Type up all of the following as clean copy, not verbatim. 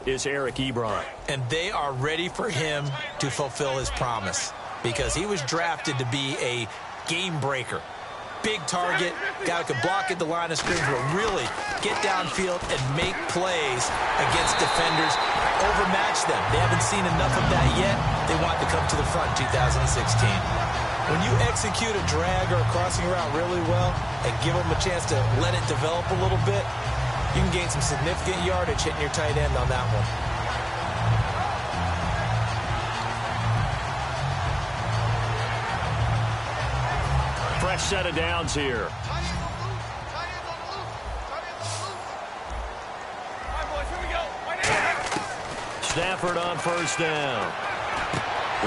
is Eric Ebron. And they are ready for him to fulfill his promise because he was drafted to be a game breaker. Big target, guy who could block at the line of scrimmage, but really get downfield and make plays against defenders, overmatch them. They haven't seen enough of that yet. They want to come to the front in 2016. When you execute a drag or a crossing route really well and give them a chance to let it develop a little bit, you can gain some significant yardage hitting your tight end on that one. Fresh set of downs here. Stafford on first down.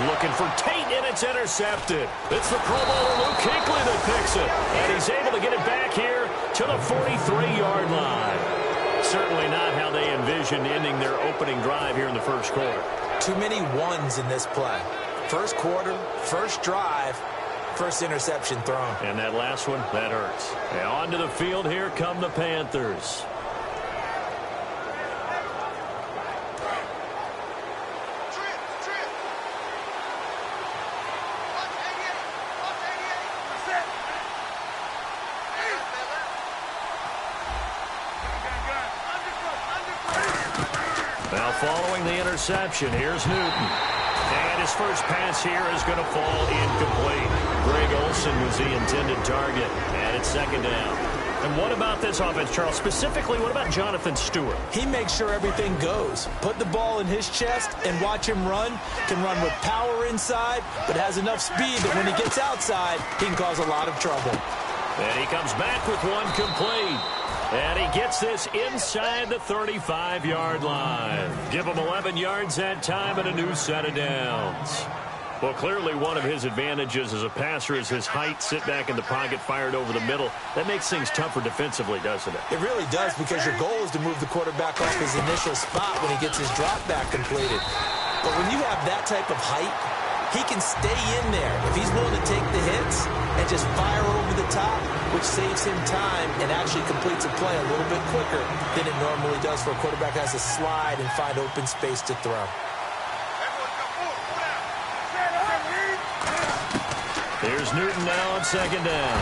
Looking for Tate, and it's intercepted. It's the Pro Bowler Luke Kuechly that picks it. And he's able to get it back here to the 43-yard line. Certainly not how they envisioned ending their opening drive here in the first quarter. Too many ones in this play. First quarter, first drive, first interception thrown. And that last one, that hurts. And onto the field, here come the Panthers. Now following the interception, here's Newton. And his first pass here is going to fall incomplete. Greg Olsen was the intended target, and it's second down. And what about this offense, Charles? Specifically, what about Jonathan Stewart? He makes sure everything goes. Put the ball in his chest and watch him run. Can run with power inside, but has enough speed that when he gets outside, he can cause a lot of trouble. And he comes back with one complete. And he gets this inside the 35-yard line. Give him 11 yards that time and a new set of downs. Well, clearly one of his advantages as a passer is his height, sit back in the pocket, fired over the middle. That makes things tougher defensively, doesn't it? It really does, because your goal is to move the quarterback off his initial spot when he gets his drop back completed. But when you have that type of height, he can stay in there if he's willing to take the hits and just fire over the top, which saves him time and actually completes a play a little bit quicker than it normally does for a quarterback who has to slide and find open space to throw. Here's Newton now on second down.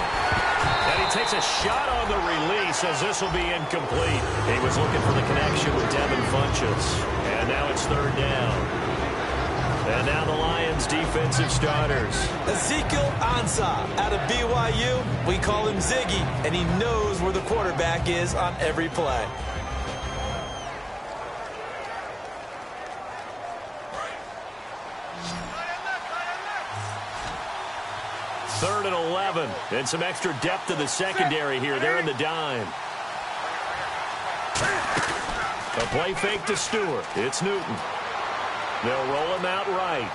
And he takes a shot on the release as this will be incomplete. He was looking for the connection with Devin Funchess. And now it's third down. And now the Lions defensive starters. Ezekiel Ansah out of BYU. We call him Ziggy, and he knows where the quarterback is on every play. Third and 11, and some extra depth to the secondary here. They're in the dime. A play fake to Stewart. It's Newton. They'll roll him out right.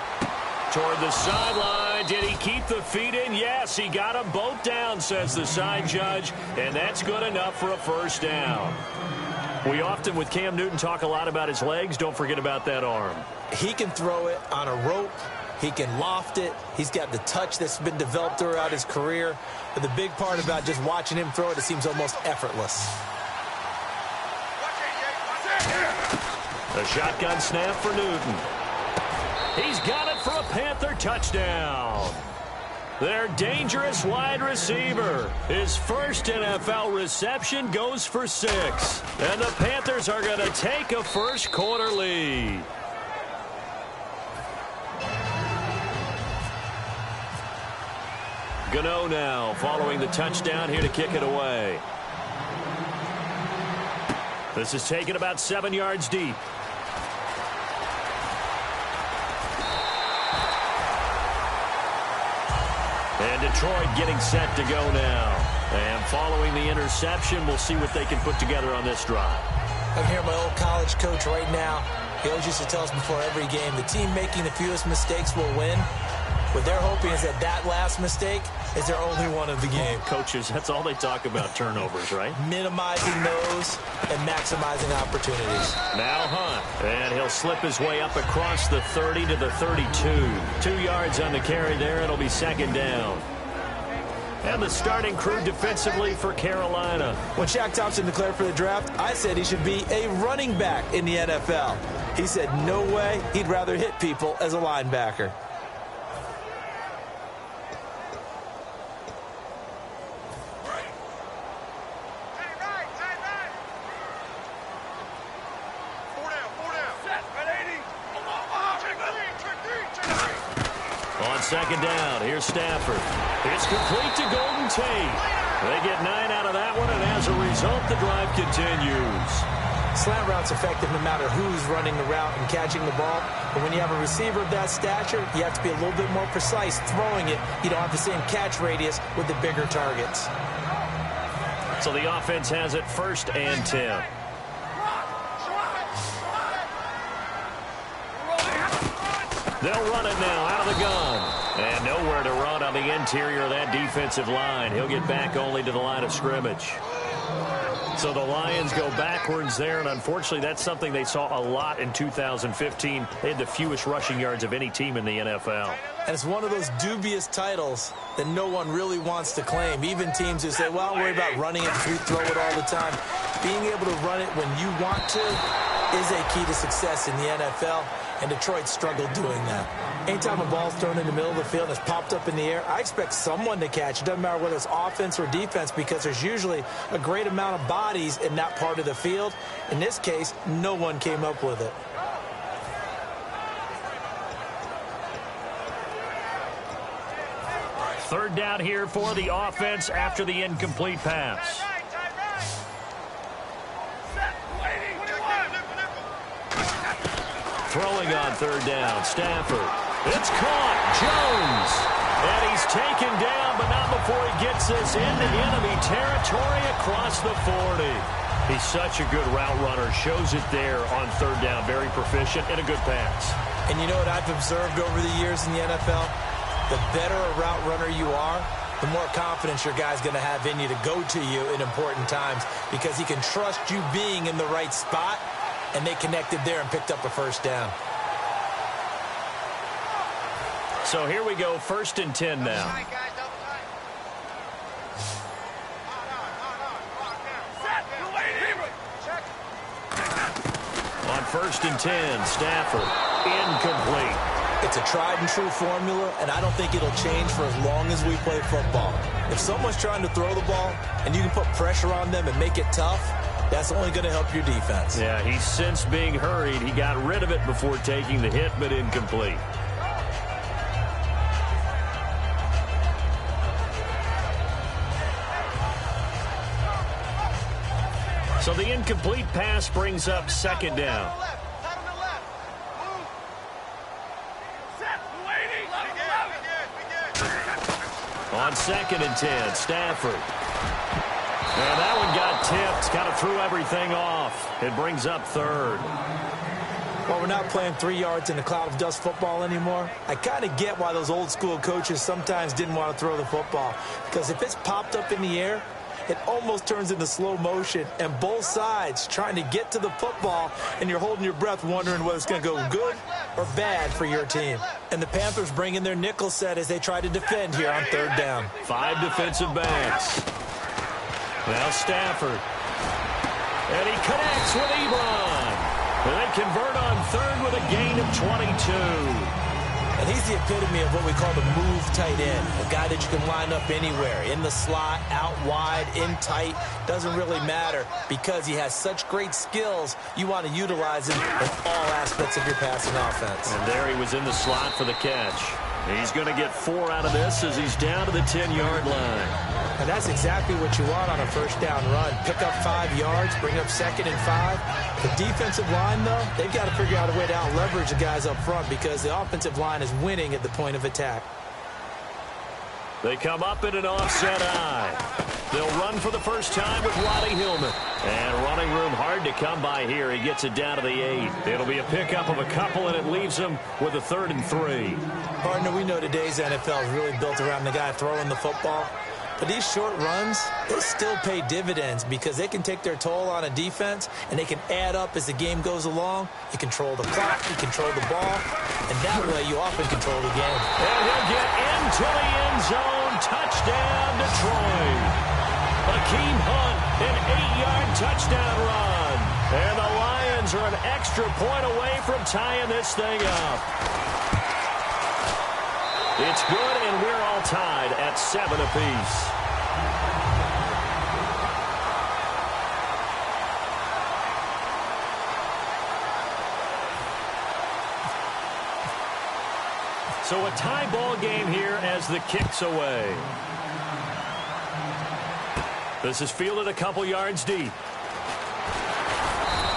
Toward the sideline. Did he keep the feet in? Yes, he got them both down, says the side judge, and that's good enough for a first down. We often, with Cam Newton, talk a lot about his legs. Don't forget about that arm. He can throw it on a rope. He can loft it. He's got the touch that's been developed throughout his career. But the big part about just watching him throw it, it seems almost effortless. A shotgun snap for Newton. He's got it for a Panther touchdown. Their dangerous wide receiver. His first NFL reception goes for 6. And the Panthers are going to take a first quarter lead. Gano now following the touchdown here to kick it away. This is taken about 7 yards deep. And Detroit getting set to go now. And following the interception, we'll see what they can put together on this drive. I'm here, my old college coach right now. He always used to tell us before every game, the team making the fewest mistakes will win. What they're hoping is that last mistake is their only one of the game. Coaches, that's all they talk about, turnovers, right? Minimizing those and maximizing opportunities. Now Hunt, and he'll slip his way up across the 30 to the 32. 2 yards on the carry there. It'll be second down. And the starting crew defensively for Carolina. When Shaq Thompson declared for the draft, I said he should be a running back in the NFL. He said no way, he'd rather hit people as a linebacker. On second down, here's Stafford. It's complete to Golden Tate. They get 9 out of that one, and as a result, the drive continues. Slant route's effective no matter who's running the route and catching the ball. But when you have a receiver of that stature, you have to be a little bit more precise throwing it. You don't have the same catch radius with the bigger targets. So the offense has it 1st and 10. They'll run it now out of the gun. And nowhere to run on the interior of that defensive line. He'll get back only to the line of scrimmage. So the Lions go backwards there, and unfortunately that's something they saw a lot in 2015. They had the fewest rushing yards of any team in the NFL. And it's one of those dubious titles that no one really wants to claim. Even teams who say, well, I'll worry about running it if we throw it all the time. Being able to run it when you want to is a key to success in the NFL, and Detroit struggled doing that. Anytime a ball's thrown in the middle of the field and it's popped up in the air, I expect someone to catch. It doesn't matter whether it's offense or defense, because there's usually a great amount of bodies in that part of the field. In this case, no one came up with it. Third down here for the offense after the incomplete pass. Throwing on third down, Stafford. It's caught, Jones. And he's taken down, but not before he gets this into enemy territory across the 40. He's such a good route runner. Shows it there on third down. Very proficient and a good pass. And you know what I've observed over the years in the NFL? The better a route runner you are, the more confidence your guy's going to have in you to go to you in important times, because he can trust you being in the right spot. And they connected there and picked up a first down. So here we go, 1st and 10 now. On 1st and 10, Stafford, incomplete. It's a tried and true formula, and I don't think it'll change for as long as we play football. If someone's trying to throw the ball and you can put pressure on them and make it tough, that's only going to help your defense. Yeah, he's since being hurried. He got rid of it before taking the hit, but incomplete. So the incomplete pass brings up 2nd down. On 2nd and 10, Stafford. And that one got tipped, kind of threw everything off. It brings up 3rd. Well, we're not playing 3 yards in a cloud of dust football anymore. I kind of get why those old school coaches sometimes didn't want to throw the football. Because if it's popped up in the air, it almost turns into slow motion, and both sides trying to get to the football, and you're holding your breath wondering whether it's going to go good or bad for your team. And the Panthers bring in their nickel set as they try to defend here on 3rd down. 5 defensive backs. Now Stafford. And he connects with Ebron. And they convert on 3rd with a gain of 22. And he's the epitome of what we call the move tight end. A guy that you can line up anywhere. In the slot, out wide, in tight. Doesn't really matter, because he has such great skills. You want to utilize him in all aspects of your passing offense. And there he was in the slot for the catch. He's going to get 4 out of this as he's down to the 10-yard line. And that's exactly what you want on a first down run. Pick up 5 yards, bring up 2nd and 5. The defensive line, though, they've got to figure out a way to out-leverage the guys up front, because the offensive line is winning at the point of attack. They come up in an offset eye. They'll run for the first time with Roddy Hillman. And running room hard to come by here. He gets it down to the 8. It'll be a pickup of a couple, and it leaves him with a 3rd and 3. Partner, we know today's NFL is really built around the guy throwing the football. But these short runs, they still pay dividends, because they can take their toll on a defense, and they can add up as the game goes along. You control the clock, you control the ball, and that way you often control the game. And he'll get into the end zone touchdown, Detroit. Akeem Hunt, an 8-yard touchdown run. And the Lions are an extra point away from tying this thing up. It's good, and we're all tied at 7 apiece. So a tie ball game here as the kick's away. This is fielded a couple yards deep.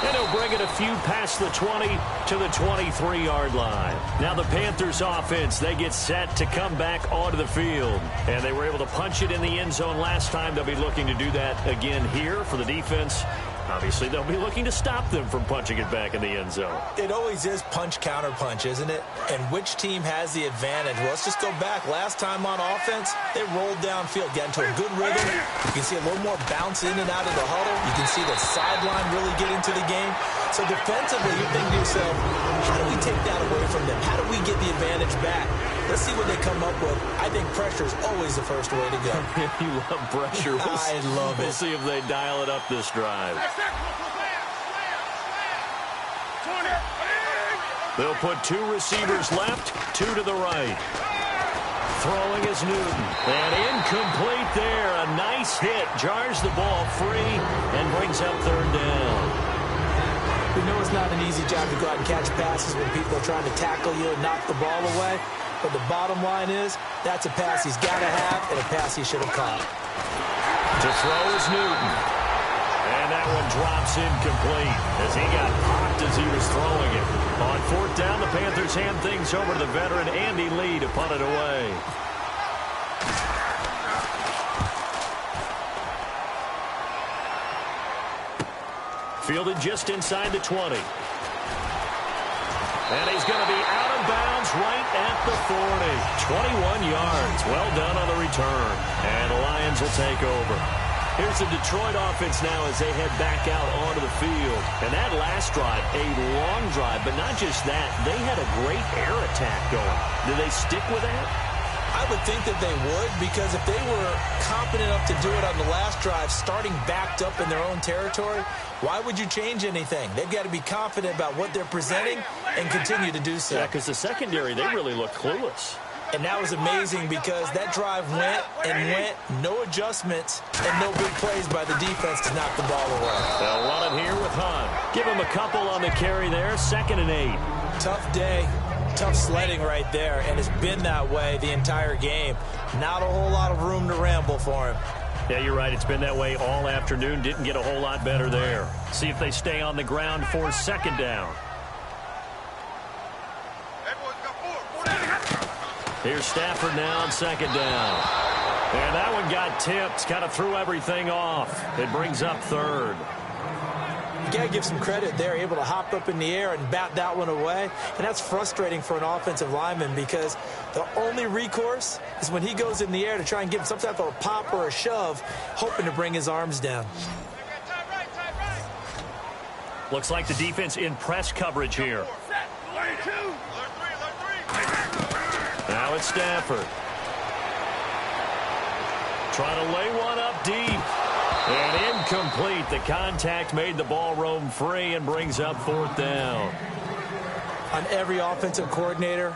And he'll bring it a few past the 20 to the 23-yard line. Now the Panthers offense, they get set to come back onto the field. And they were able to punch it in the end zone last time. They'll be looking to do that again here for the defense. Obviously, they'll be looking to stop them from punching it back in the end zone. It always is punch-counter-punch, isn't it? And which team has the advantage? Well, let's just go back. Last time on offense, they rolled downfield, got into a good rhythm. You can see a little more bounce in and out of the huddle. You can see the sideline really get into the game. So defensively, you're thinking to yourself, how do we take that away from them? How do we get the advantage back? Let's see what they come up with. I think pressure is always the first way to go. You love pressure. I love it. We'll see if they dial it up this drive. They'll put 2 receivers left, 2 to the right. Throwing is Newton. And incomplete there. A nice hit. Jars the ball free and brings up 3rd down. We know it's not an easy job to go out and catch passes when people are trying to tackle you and knock the ball away. But the bottom line is, that's a pass he's got to have and a pass he should have caught. To throw is Newton. And that one drops incomplete as he got popped as he was throwing it. On 4th down, the Panthers hand things over to the veteran Andy Lee to punt it away. Fielded just inside the 20. And he's going to be out of bounds right at the 40. 21 yards. Well done on the return. And the Lions will take over. Here's the Detroit offense now as they head back out onto the field. And that last drive, a long drive, but not just that. They had a great air attack going. Did they stick with that? I would think that they would, because if they were competent enough to do it on the last drive, starting backed up in their own territory, why would you change anything? They've got to be confident about what they're presenting and continue to do so. Yeah, because the secondary, they really looked clueless. And that was amazing because that drive went and went, no adjustments, and no big plays by the defense to knock the ball away. They'll run it here with Hunt. Give him a couple on the carry there, 2nd and 8. Tough day. Tough sledding right there, and it's been that way the entire game. Not a whole lot of room to ramble for him. Yeah, you're right. It's been that way all afternoon. Didn't get a whole lot better there. See if they stay on the ground for 2nd down. Here's Stafford now on 2nd down. And that one got tipped. Kind of threw everything off. It brings up 3rd. You got to give some credit there, able to hop up in the air and bat that one away. And that's frustrating for an offensive lineman because the only recourse is when he goes in the air to try and give him some type of a pop or a shove, hoping to bring his arms down. Looks like the defense in press coverage here. Now it's Stafford. Trying to lay one up deep. And incomplete. The contact made the ball roam free and brings up 4th down. On every offensive coordinator,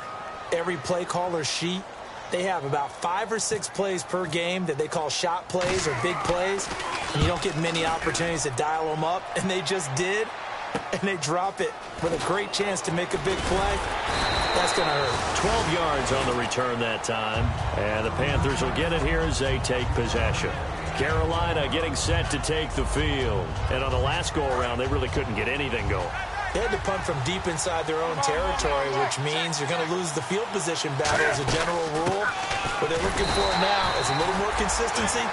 every play caller sheet, they have about 5 or 6 plays per game that they call shot plays or big plays. And you don't get many opportunities to dial them up. And they just did. And they drop it with a great chance to make a big play. That's going to hurt. 12 yards on the return that time. And the Panthers will get it here as they take possession. Carolina getting set to take the field. And on the last go-around, they really couldn't get anything going. They had to punt from deep inside their own territory, which means you're going to lose the field position battle as a general rule. What they're looking for now is a little more consistency,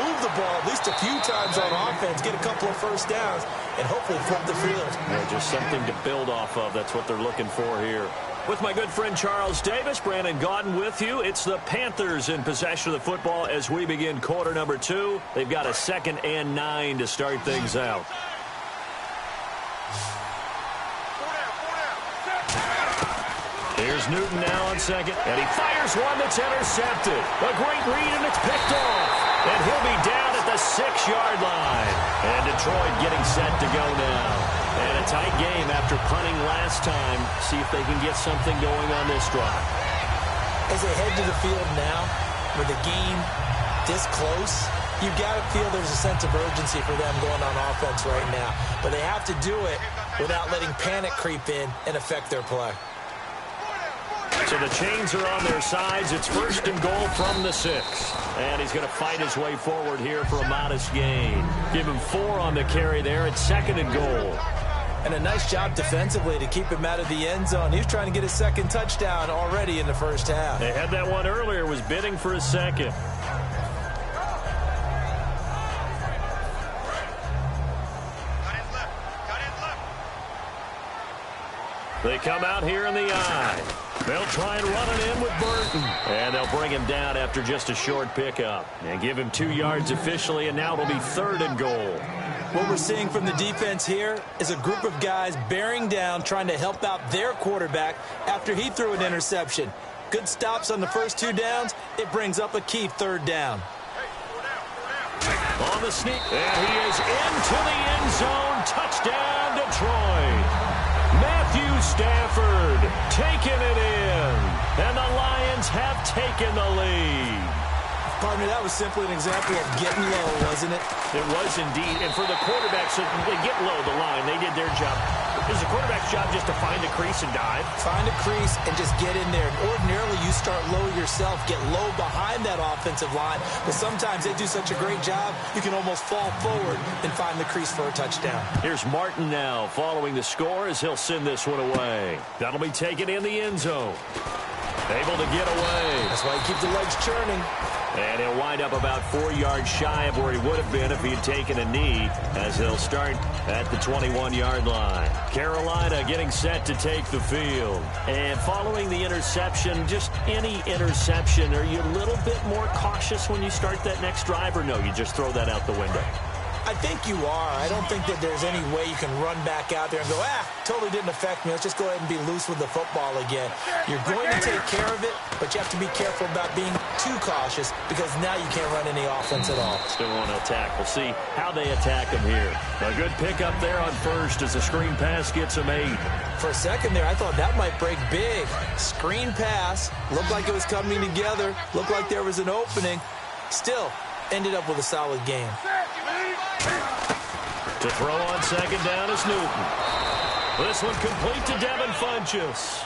move the ball at least a few times on offense, get a couple of first downs, and hopefully flip the field. Yeah, just something to build off of. That's what they're looking for here. With my good friend Charles Davis, Brandon Gaudin with you. It's the Panthers in possession of the football as we begin quarter number 2. They've got a 2nd and 9 to start things out. Here's Here's Newton now on second, and he fires one that's intercepted. A great read, and it's picked off. And he'll be down at the 6-yard line. And Detroit getting set to go now. And a tight game after punting last time. See if they can get something going on this drive. As they head to the field now, with the game this close, you've got to feel there's a sense of urgency for them going on offense right now. But they have to do it without letting panic creep in and affect their play. So the chains are on their sides. It's 1st and goal from the 6. And he's going to fight his way forward here for a modest gain. Give him 4 on the carry there. It's 2nd and goal. And a nice job defensively to keep him out of the end zone. He was trying to get his 2nd touchdown already in the first half. They had that one earlier, was bidding for his 2nd. They come out here in the eye. They'll try and run it in with Burton. And they'll bring him down after just a short pickup. And give him 2 yards officially, and now it'll be 3rd and goal. What we're seeing from the defense here is a group of guys bearing down, trying to help out their quarterback after he threw an interception. Good stops on the first 2 downs. It brings up a key 3rd down. On the sneak, and he is into the end zone. Touchdown, Detroit. Matthew Stafford taking it in, and the Lions have taken the lead. Partner, that was simply an example of getting low, wasn't it? It was indeed, and for the quarterbacks, so they get low the line. They did their job. Is the quarterback's job just to find the crease and dive? Find a crease and just get in there. Ordinarily, you start low yourself, get low behind that offensive line, but sometimes they do such a great job, you can almost fall forward and find the crease for a touchdown. Here's Martin now following the score as he'll send this one away. That'll be taken in the end zone. Able to get away. That's why you keep the legs churning. And he'll wind up about 4 yards shy of where he would have been if he had taken a knee, as they'll start at the 21-yard line. Carolina getting set to take the field. And following the interception, just any interception, are you a little bit more cautious when you start that next drive, or no, you just throw that out the window? I think you are. I don't think that there's any way you can run back out there and go, totally didn't affect me. Let's just go ahead and be loose with the football again. You're going to take care of it, but you have to be careful about being too cautious because now you can't run any offense at all. Still want to attack. We'll see how they attack him here. A good pickup there on first as the screen pass gets him 8. For a second there, I thought that might break big. Screen pass. Looked like it was coming together. Looked like there was an opening. Still ended up with a solid game. To throw on 2nd down is Newton. This one complete to Devin Funchess.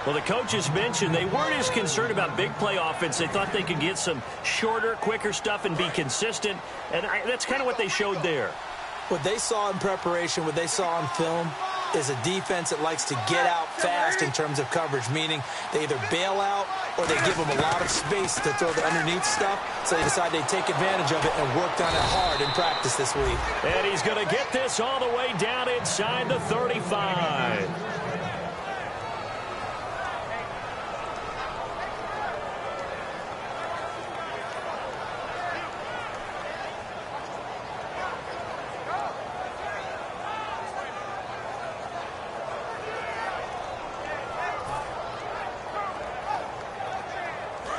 Well, the coaches mentioned they weren't as concerned about big play offense. They thought they could get some shorter, quicker stuff and be consistent. And that's kind of what they showed there. What they saw in preparation, what they saw on film, is a defense that likes to get out fast in terms of coverage, meaning they either bail out or they give them a lot of space to throw the underneath stuff, so they decide they take advantage of it and worked on it hard in practice this week. And he's going to get this all the way down inside the 35.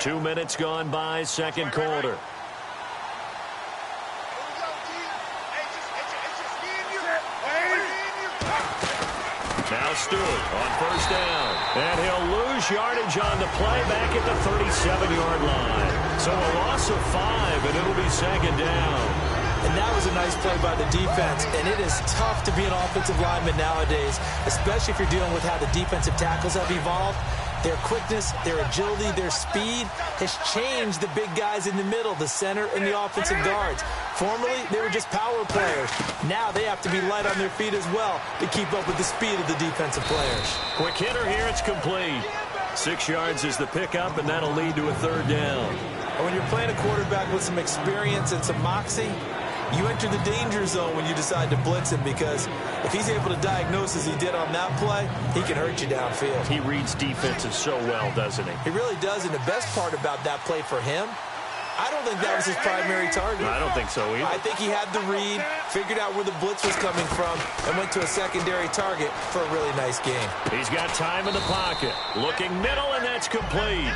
2 minutes gone by, second quarter. Now Stewart on first down. And he'll lose yardage on the play back at the 37-yard line. So a loss of 5, and it'll be second down. And that was a nice play by the defense. And it is tough to be an offensive lineman nowadays, especially if you're dealing with how the defensive tackles have evolved. Their quickness, their agility, their speed has changed the big guys in the middle, the center, and the offensive guards. Formerly, they were just power players. Now they have to be light on their feet as well to keep up with the speed of the defensive players. Quick hitter here, it's complete. 6 yards is the pickup, and that'll lead to a third down. And when you're playing a quarterback with some experience and some moxie, you enter the danger zone when you decide to blitz him, because if he's able to diagnose as he did on that play, he can hurt you downfield. He reads defenses so well, doesn't he? He really does, and the best part about that play for him I don't think that was his primary target. I don't think so either. I think he had the read, figured out where the blitz was coming from, and went to a secondary target for a really nice game. He's got time in the pocket. Looking middle, and that's complete.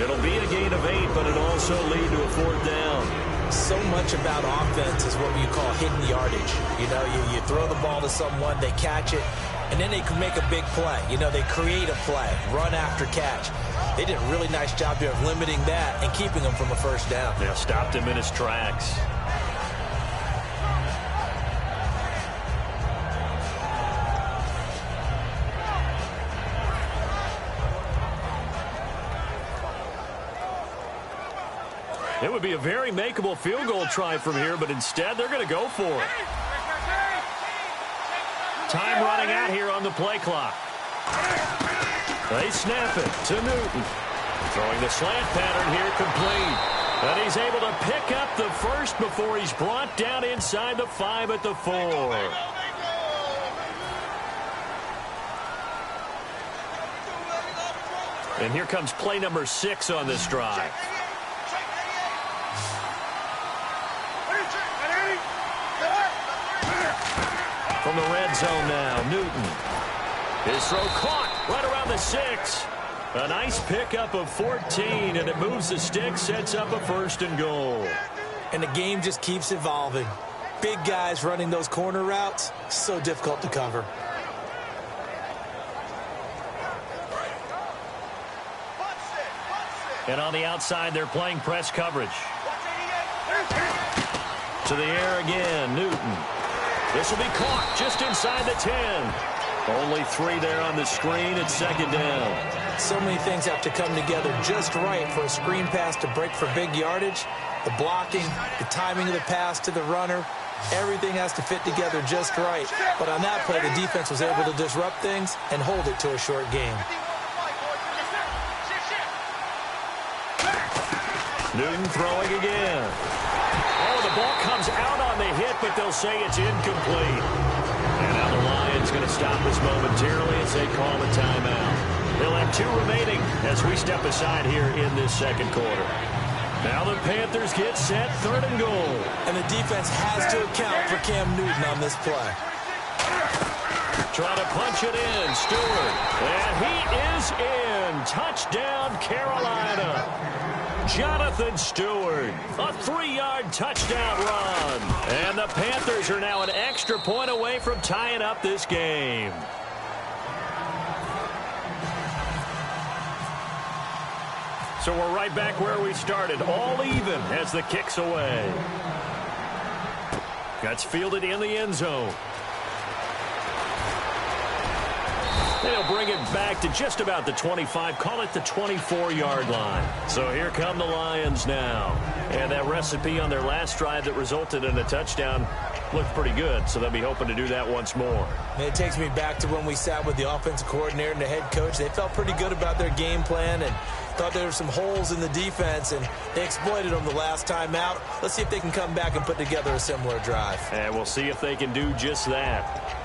It'll be a gain of 8, but it'll also lead to a 4th down. So much about offense is what you call hidden yardage. You know, you throw the ball to someone, they catch it, and then they can make a big play. You know, they create a play, run after catch. They did a really nice job there of limiting that and keeping him from a 1st down. Yeah, stopped him in his tracks. It would be a very makeable field goal try from here, but instead they're going to go for it. Time running out here on the play clock. They snap it to Newton. Throwing the slant pattern here complete. And he's able to pick up the first before he's brought down inside the 5 at the 4. And here comes play number 6 on this drive. From the red zone now, Newton. His throw caught right around the 6. A nice pickup of 14, and it moves the stick, sets up a 1st and goal. And the game just keeps evolving. Big guys running those corner routes, so difficult to cover. And on the outside, they're playing press coverage. To the air again, Newton. This will be caught just inside the 10. Only 3 there on the screen. It's 2nd down. So many things have to come together just right for a screen pass to break for big yardage. The blocking, the timing of the pass to the runner, everything has to fit together just right. But on that play, the defense was able to disrupt things and hold it to a short game. Newton throwing again. Oh, the ball comes out on the hit, but they'll say it's incomplete. And now the Lions going to stop this momentarily as they call a timeout. They'll have 2 remaining as we step aside here in this 2nd quarter. Now the Panthers get set, 3rd and goal. And the defense has to account for Cam Newton on this play. Trying to punch it in, Stewart. And he is in. Touchdown, Carolina. Jonathan Stewart, a 3-yard touchdown run. And the Panthers are now an extra point away from tying up this game. So we're right back where we started, all even as the kick's away. That's fielded in the end zone. They'll bring it back to just about the 25, call it the 24-yard line. So here come the Lions now. And that recipe on their last drive that resulted in a touchdown looked pretty good, so they'll be hoping to do that once more. And it takes me back to when we sat with the offensive coordinator and the head coach. They felt pretty good about their game plan and thought there were some holes in the defense, and they exploited them the last time out. Let's see if they can come back and put together a similar drive. And we'll see if they can do just that.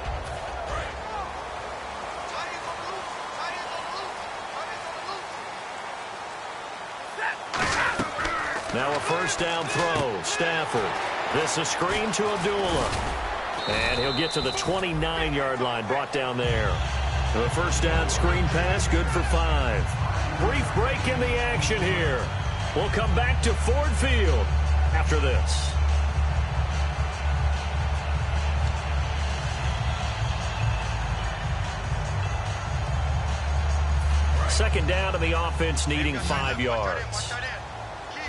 Now a 1st down throw. Stafford. This a screen to Abdullah. And he'll get to the 29-yard line, brought down there. The 1st down screen pass, good for 5. Brief break in the action here. We'll come back to Ford Field after this. Second down to the offense, needing 5 yards.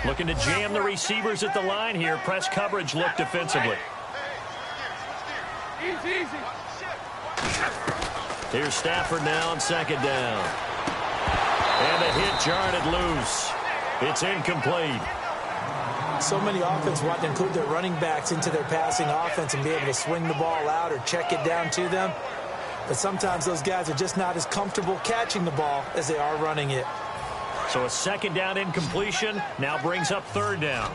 Looking to jam the receivers at the line here. Press coverage look defensively. Here's Stafford now on 2nd down. And the hit jarred it loose. It's incomplete. So many offenses want to include their running backs into their passing offense and be able to swing the ball out or check it down to them. But sometimes those guys are just not as comfortable catching the ball as they are running it. So a 2nd down incompletion now brings up 3rd down.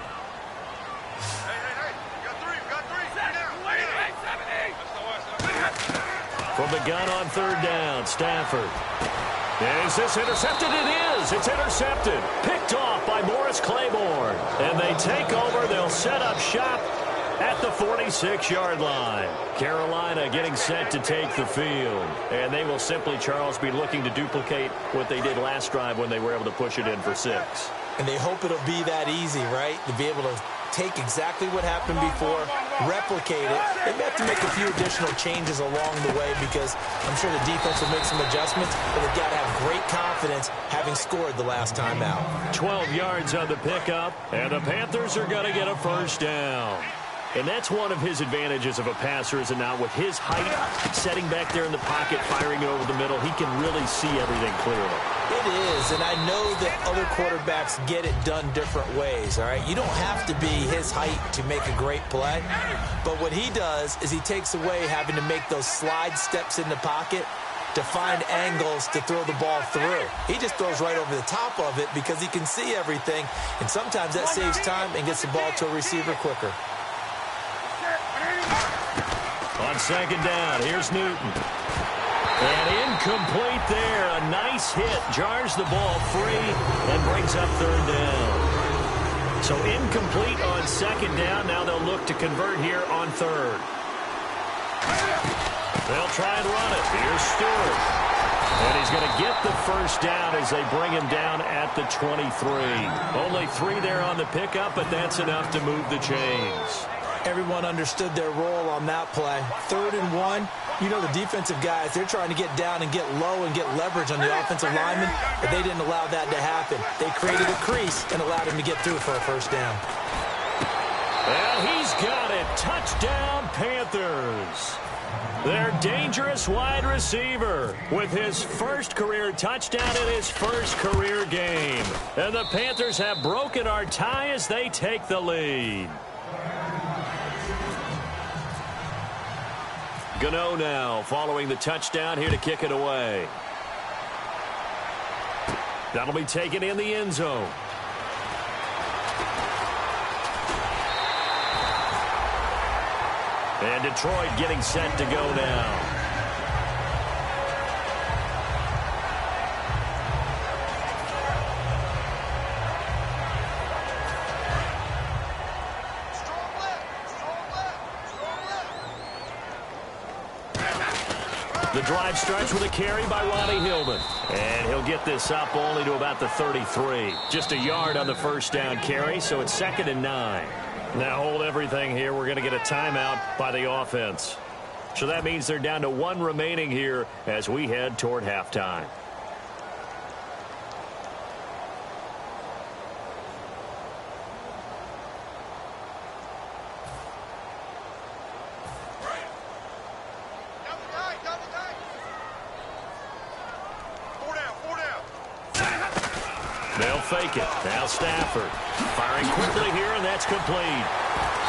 From the gun on 3rd down, Stafford. Is this intercepted? It is. It's intercepted. Picked off by Morris Claiborne. And they take over. They'll set up shop at the 46-yard line. Carolina getting set to take the field. And they will simply, Charles, be looking to duplicate what they did last drive when they were able to push it in for 6. And they hope it'll be that easy, right? To be able to take exactly what happened before, replicate it. They may have to make a few additional changes along the way because I'm sure the defense will make some adjustments, but they've got to have great confidence having scored the last time out. 12 yards on the pickup, and the Panthers are going to get a first down. And that's one of his advantages of a passer, is it not? With his height, setting back there in the pocket, firing it over the middle, he can really see everything clearly. It is, and I know that other quarterbacks get it done different ways, all right? You don't have to be his height to make a great play, but what he does is he takes away having to make those slide steps in the pocket to find angles to throw the ball through. He just throws right over the top of it because he can see everything, and sometimes that saves time and gets the ball to a receiver quicker. On second down, here's Newton. And incomplete there. A nice hit. Jars the ball free and brings up third down. So incomplete on second down. Now they'll look to convert here on third. They'll try and run it. Here's Stewart. And he's going to get the first down as they bring him down at the 23. Only 3 there on the pickup, but that's enough to move the chains. Everyone understood their role on that play. 3rd and 1. You know the defensive guys, they're trying to get down and get low and get leverage on the offensive lineman, but they didn't allow that to happen. They created a crease and allowed him to get through for a first down. And he's got it. Touchdown, Panthers. Their dangerous wide receiver with his first career touchdown in his first career game. And the Panthers have broken our tie as they take the lead. Gano now following the touchdown here to kick it away. That'll be taken in the end zone. And Detroit getting set to go now. The drive starts with a carry by Ronnie Hillman. And he'll get this up only to about the 33. Just a yard on the first down carry, so it's 2nd and 9. Now hold everything here. We're going to get a timeout by the offense. So that means they're down to 1 remaining here as we head toward halftime. They'll fake it. Now Stafford firing quickly here, and that's complete.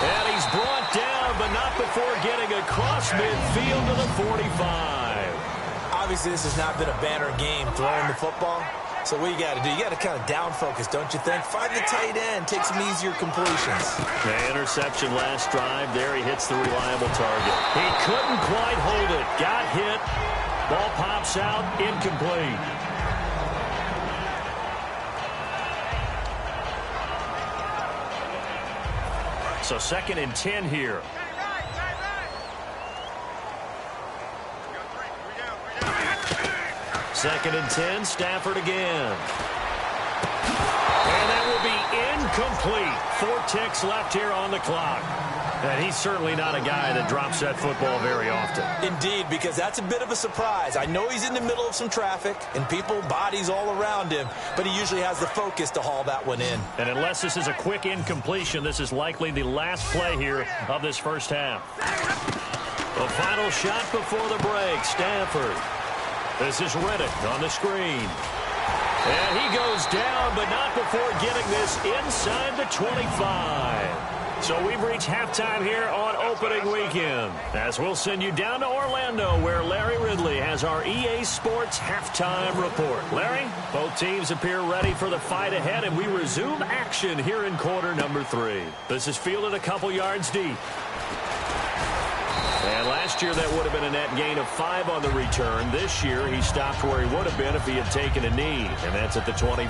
And he's brought down, but not before getting across midfield to the 45. Obviously, this has not been a banner game throwing the football. So what you got to do, you got to kind of down focus, don't you think? Find the tight end, take some easier completions. The interception last drive. There he hits the reliable target. He couldn't quite hold it. Got hit. Ball pops out, incomplete. So 2nd and 10 here. Second and 10, Stafford again. And that will be incomplete. 4 ticks left here on the clock. And he's certainly not a guy that drops that football very often. Indeed, because that's a bit of a surprise. I know he's in the middle of some traffic and people, bodies all around him, but he usually has the focus to haul that one in. And unless this is a quick incompletion, this is likely the last play here of this first half. The final shot before the break, Stafford. This is Reddick on the screen. And he goes down, but not before getting this inside the 25. So we've reached halftime here on opening weekend, as we'll send you down to Orlando, where Larry Ridley has our EA Sports halftime report. Larry, both teams appear ready for the fight ahead, and we resume action here in quarter number 3. This is fielded a couple yards deep. And last year, that would have been a net gain of 5 on the return. This year, he stopped where he would have been if he had taken a knee, and that's at the 25.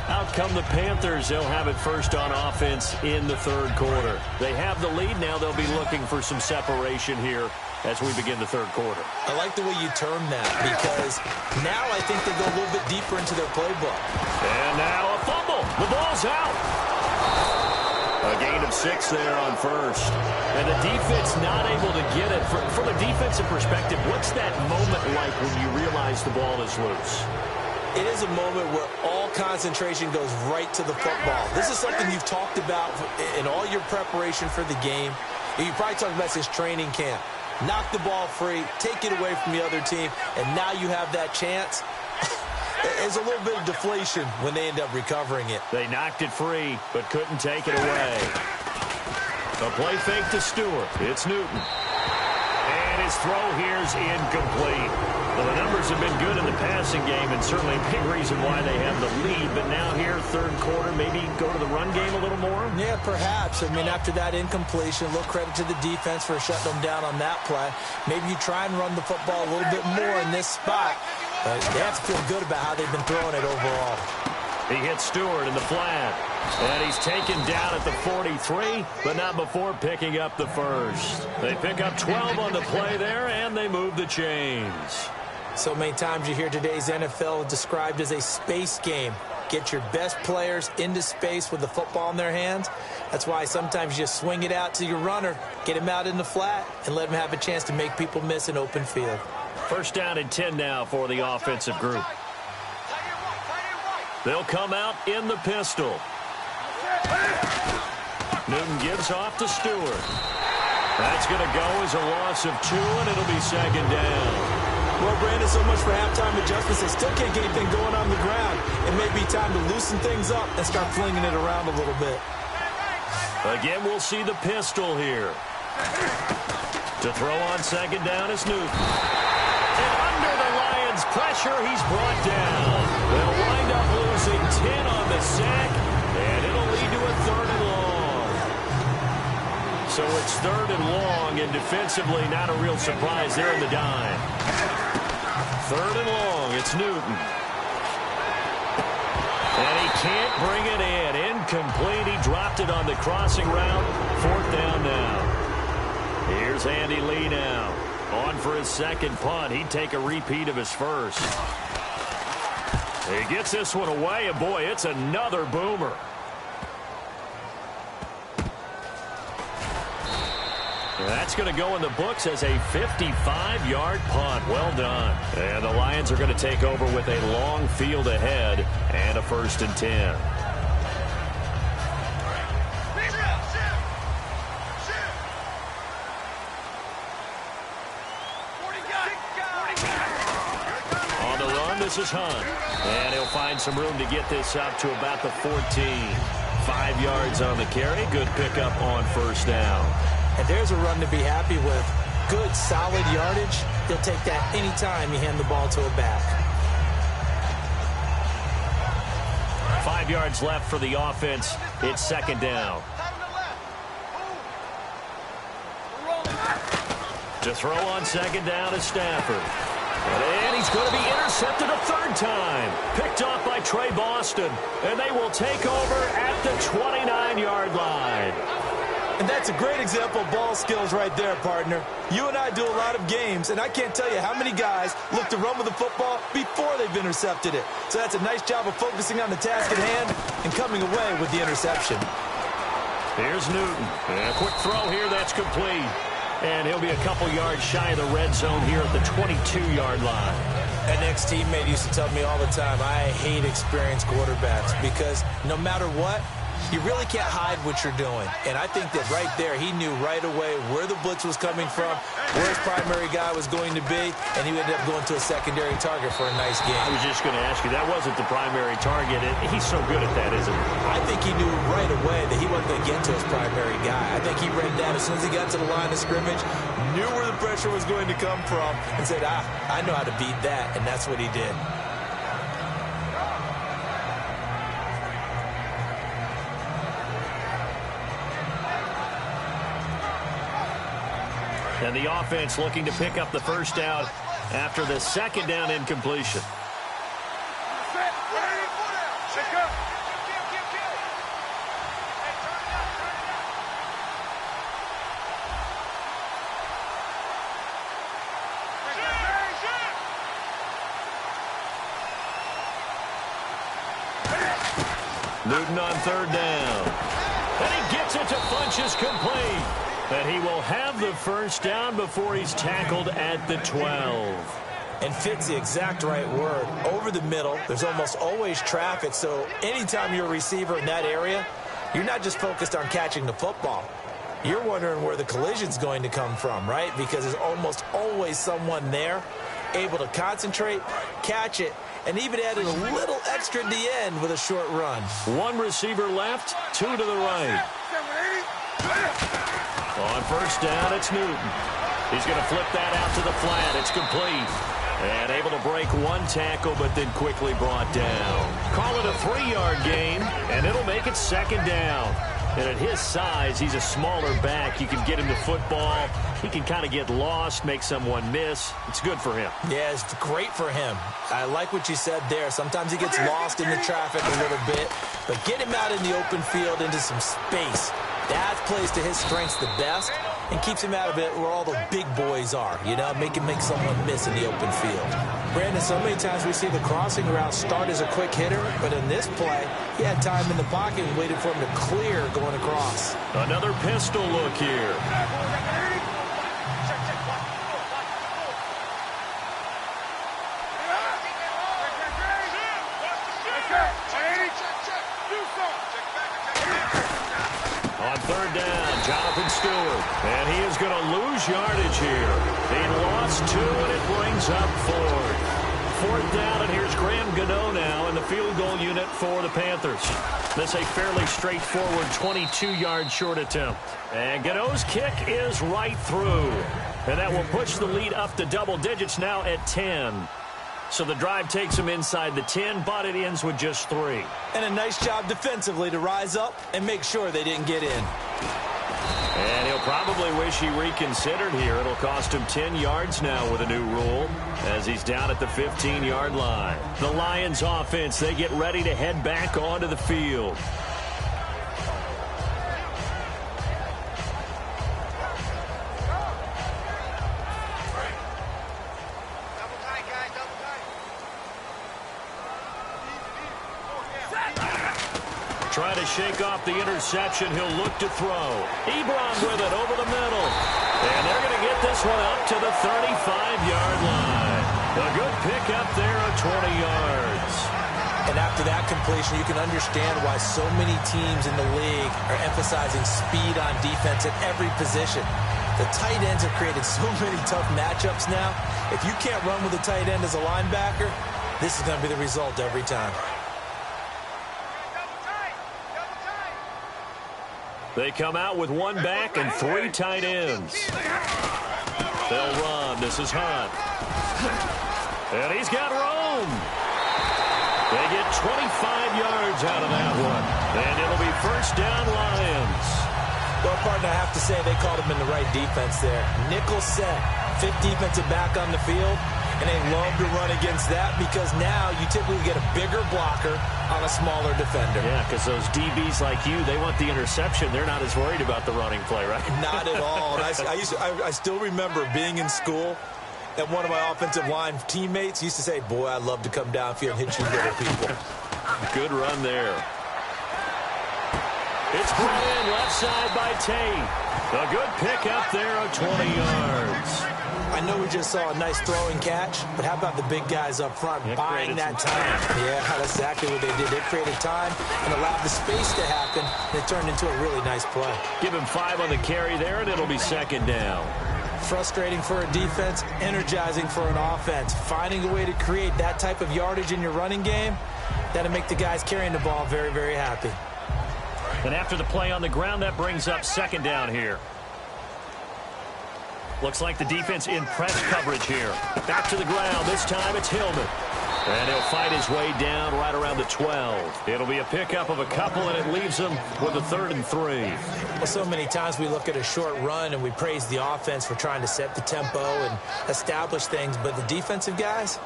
Out come the Panthers. They'll have it first on offense in the third quarter. They have the lead now. They'll be looking for some separation here as we begin the third quarter. I like the way you term that, because now I think they go a little bit deeper into their playbook. And now a fumble. The ball's out. A gain of 6 there on first. And the defense not able to get it. From a defensive perspective, what's that moment like when you realize the ball is loose? It is a moment where all concentration goes right to the football. This is something you've talked about in all your preparation for the game. You probably talked about since training camp. Knock the ball free, take it away from the other team, and now you have that chance. There's a little bit of deflation when they end up recovering it. They knocked it free, but couldn't take it away. A play fake to Stewart. It's Newton. And his throw here is incomplete. Well, the numbers have been good in the passing game, and certainly a big reason why they have the lead. But now here, third quarter, maybe go to the run game a little more? Yeah, perhaps. I mean, after that incompletion, a little credit to the defense for shutting them down on that play. Maybe you try and run the football a little bit more in this spot. But they have to feel good about how they've been throwing it overall. He hits Stewart in the flat. And he's taken down at the 43, but not before picking up the first. They pick up 12 on the play there, and they move the chains. So many times you hear today's NFL described as a space game. Get your best players into space with the football in their hands. That's why sometimes you just swing it out to your runner, get him out in the flat, and let him have a chance to make people miss an open field. First down and 10 now for the offensive group. They'll come out in the pistol. Newton gives off to Stewart. That's going to go as a loss of 2, and it'll be second down. Well, Brandon, so much for halftime adjustments. They still can't get anything going on the ground. It may be time to loosen things up and start flinging it around a little bit. Again, we'll see the pistol here. To throw on second down is Newton. And under the Lions' pressure, he's brought down. They'll wind up losing 10 on the sack, and it'll lead to a third and long. So it's third and long, and defensively not a real surprise there in the dime. Third and long, it's Newton. And he can't bring it in. Incomplete. He dropped it on the crossing route. Fourth down now. Here's Andy Lee now. On for his second punt. He'd take a repeat of his first. He gets this one away, and boy, it's another boomer. That's going to go in the books as a 55-yard punt. Well done. And the Lions are going to take over with a long field ahead and a 1st and 10. On the run, this is Hunt. And he'll find some room to get this up to about the 14. 5 yards on the carry. Good pickup on first down. And there's a run to be happy with. Good, solid yardage. He'll take that anytime you hand the ball to a back. 5 yards left for the offense. It's second down. To throw on second down is Stafford. And he's going to be intercepted a third time. Picked off by Trey Boston. And they will take over at the 29-yard line. And that's a great example of ball skills right there, partner. You and I do a lot of games, and I can't tell you how many guys look to run with the football before they've intercepted it. So that's a nice job of focusing on the task at hand and coming away with the interception. Here's Newton. And a quick throw here, that's complete. And he'll be a couple yards shy of the red zone here at the 22-yard line. An ex-teammate used to tell me all the time, I hate experienced quarterbacks because no matter what, you really can't hide what you're doing. And I think that right there, he knew right away where the blitz was coming from, where his primary guy was going to be, and he ended up going to a secondary target for a nice game. I was just going to ask you, that wasn't the primary target. He's so good at that, isn't he? I think he knew right away that he wasn't going to get to his primary guy. I think he read that as soon as he got to the line of scrimmage, knew where the pressure was going to come from, and said, I know how to beat that, and that's what he did. And the offense looking to pick up the first down after the second down incompletion. Newton on third down. And he gets it to Funchess complete. And he will have the first down before he's tackled at the 12. And fits the exact right word. Over the middle, there's almost always traffic, so anytime you're a receiver in that area, you're not just focused on catching the football. You're wondering where the collision's going to come from, right? Because there's almost always someone there able to concentrate, catch it, and even added a little extra at the end with a short run. One receiver left, two to the right. On first down, it's Newton. He's going to flip that out to the flat. It's complete. And able to break one tackle, but then quickly brought down. Call it a 3-yard gain, and it'll make it second down. And at his size, he's a smaller back. You can get him the football. He can kind of get lost, make someone miss. It's good for him. Yeah, it's great for him. I like what you said there. Sometimes he gets lost in the traffic a little bit, but get him out in the open field into some space. That plays to his strengths the best and keeps him out of it where all the big boys are, you know, make someone miss in the open field. Brandon, so many times we see the crossing route start as a quick hitter, but in this play, he had time in the pocket and waited for him to clear going across. Another pistol look here. On third down, Jonathan Stewart. And he is going to lose yardage here. He lost 2, and it brings up 4. Fourth down, and here's Graham Gano now in the field goal unit for the Panthers. This a fairly straightforward 22-yard short attempt. And Gano's kick is right through. And that will push the lead up to double digits now at 10. So the drive takes him inside the 10, but it ends with just 3. And a nice job defensively to rise up and make sure they didn't get in. And he'll probably wish he reconsidered here. It'll cost him 10 yards now with a new rule as he's down at the 15-yard line. The Lions offense, they get ready to head back onto the field. Try to shake off the interception. He'll look to throw. Ebron with it over the middle. And they're going to get this one up to the 35-yard line. A good pick up there of 20 yards. And after that completion, you can understand why so many teams in the league are emphasizing speed on defense at every position. The tight ends have created so many tough matchups now. If you can't run with a tight end as a linebacker, this is going to be the result every time. They come out with one back and 3 tight ends. They'll run. This is Hunt. And he's got room. They get 25 yards out of that one. And it'll be first down Lions. Well, partner, I have to say they called him in the right defense there. Nickel set, 5th defensive back on the field. And they love to run against that because now you typically get a bigger blocker on a smaller defender. Yeah, because those DBs like you, they want the interception. They're not as worried about the running play, right? Not at all. I still remember being in school, and one of my offensive line teammates used to say, boy, I'd love to come downfield and hit you little people. Good run there. It's brought in left side by Tate. A good pick up there of 20 yards. I know we just saw a nice throwing catch, but how about the big guys up front buying that time? Yeah, that's exactly what they did. They created time and allowed the space to happen, and it turned into a really nice play. Give him 5 on the carry there, and it'll be second down. Frustrating for a defense, energizing for an offense. Finding a way to create that type of yardage in your running game, that'll make the guys carrying the ball very, very happy. And after the play on the ground, that brings up second down here. Looks like the defense in press coverage here. Back to the ground. This time it's Hillman. And he'll fight his way down right around the 12. It'll be a pickup of a couple, and it leaves him with a 3rd and 3. Well, so many times we look at a short run and we praise the offense for trying to set the tempo and establish things, but the defensive guys,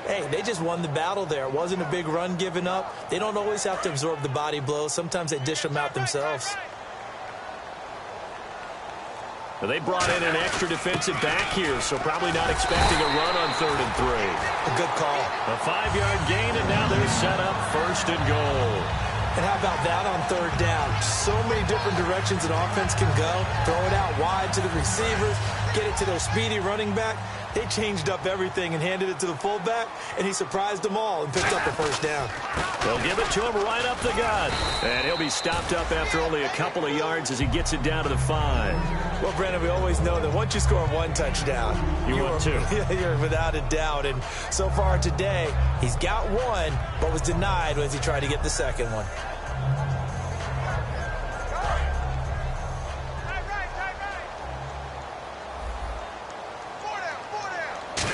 hey, they just won the battle there. It wasn't a big run given up. They don't always have to absorb the body blows. Sometimes they dish them out themselves. Well, they brought in an extra defensive back here, so probably not expecting a run on 3rd and 3. A good call. A 5-yard gain, and now they're set up 1st and goal. And how about that on 3rd down? So many different directions an offense can go. Throw it out wide to the receivers, get it to their speedy running back. They changed up everything and handed it to the fullback, and he surprised them all and picked up the 1st down. They'll give it to him right up the gut. And he'll be stopped up after only a couple of yards as he gets it down to the 5. Well, Brandon, we always know that once you score 1 touchdown, you're 2. You're without a doubt. And so far today, he's got 1, but was denied as he tried to get the 2nd one.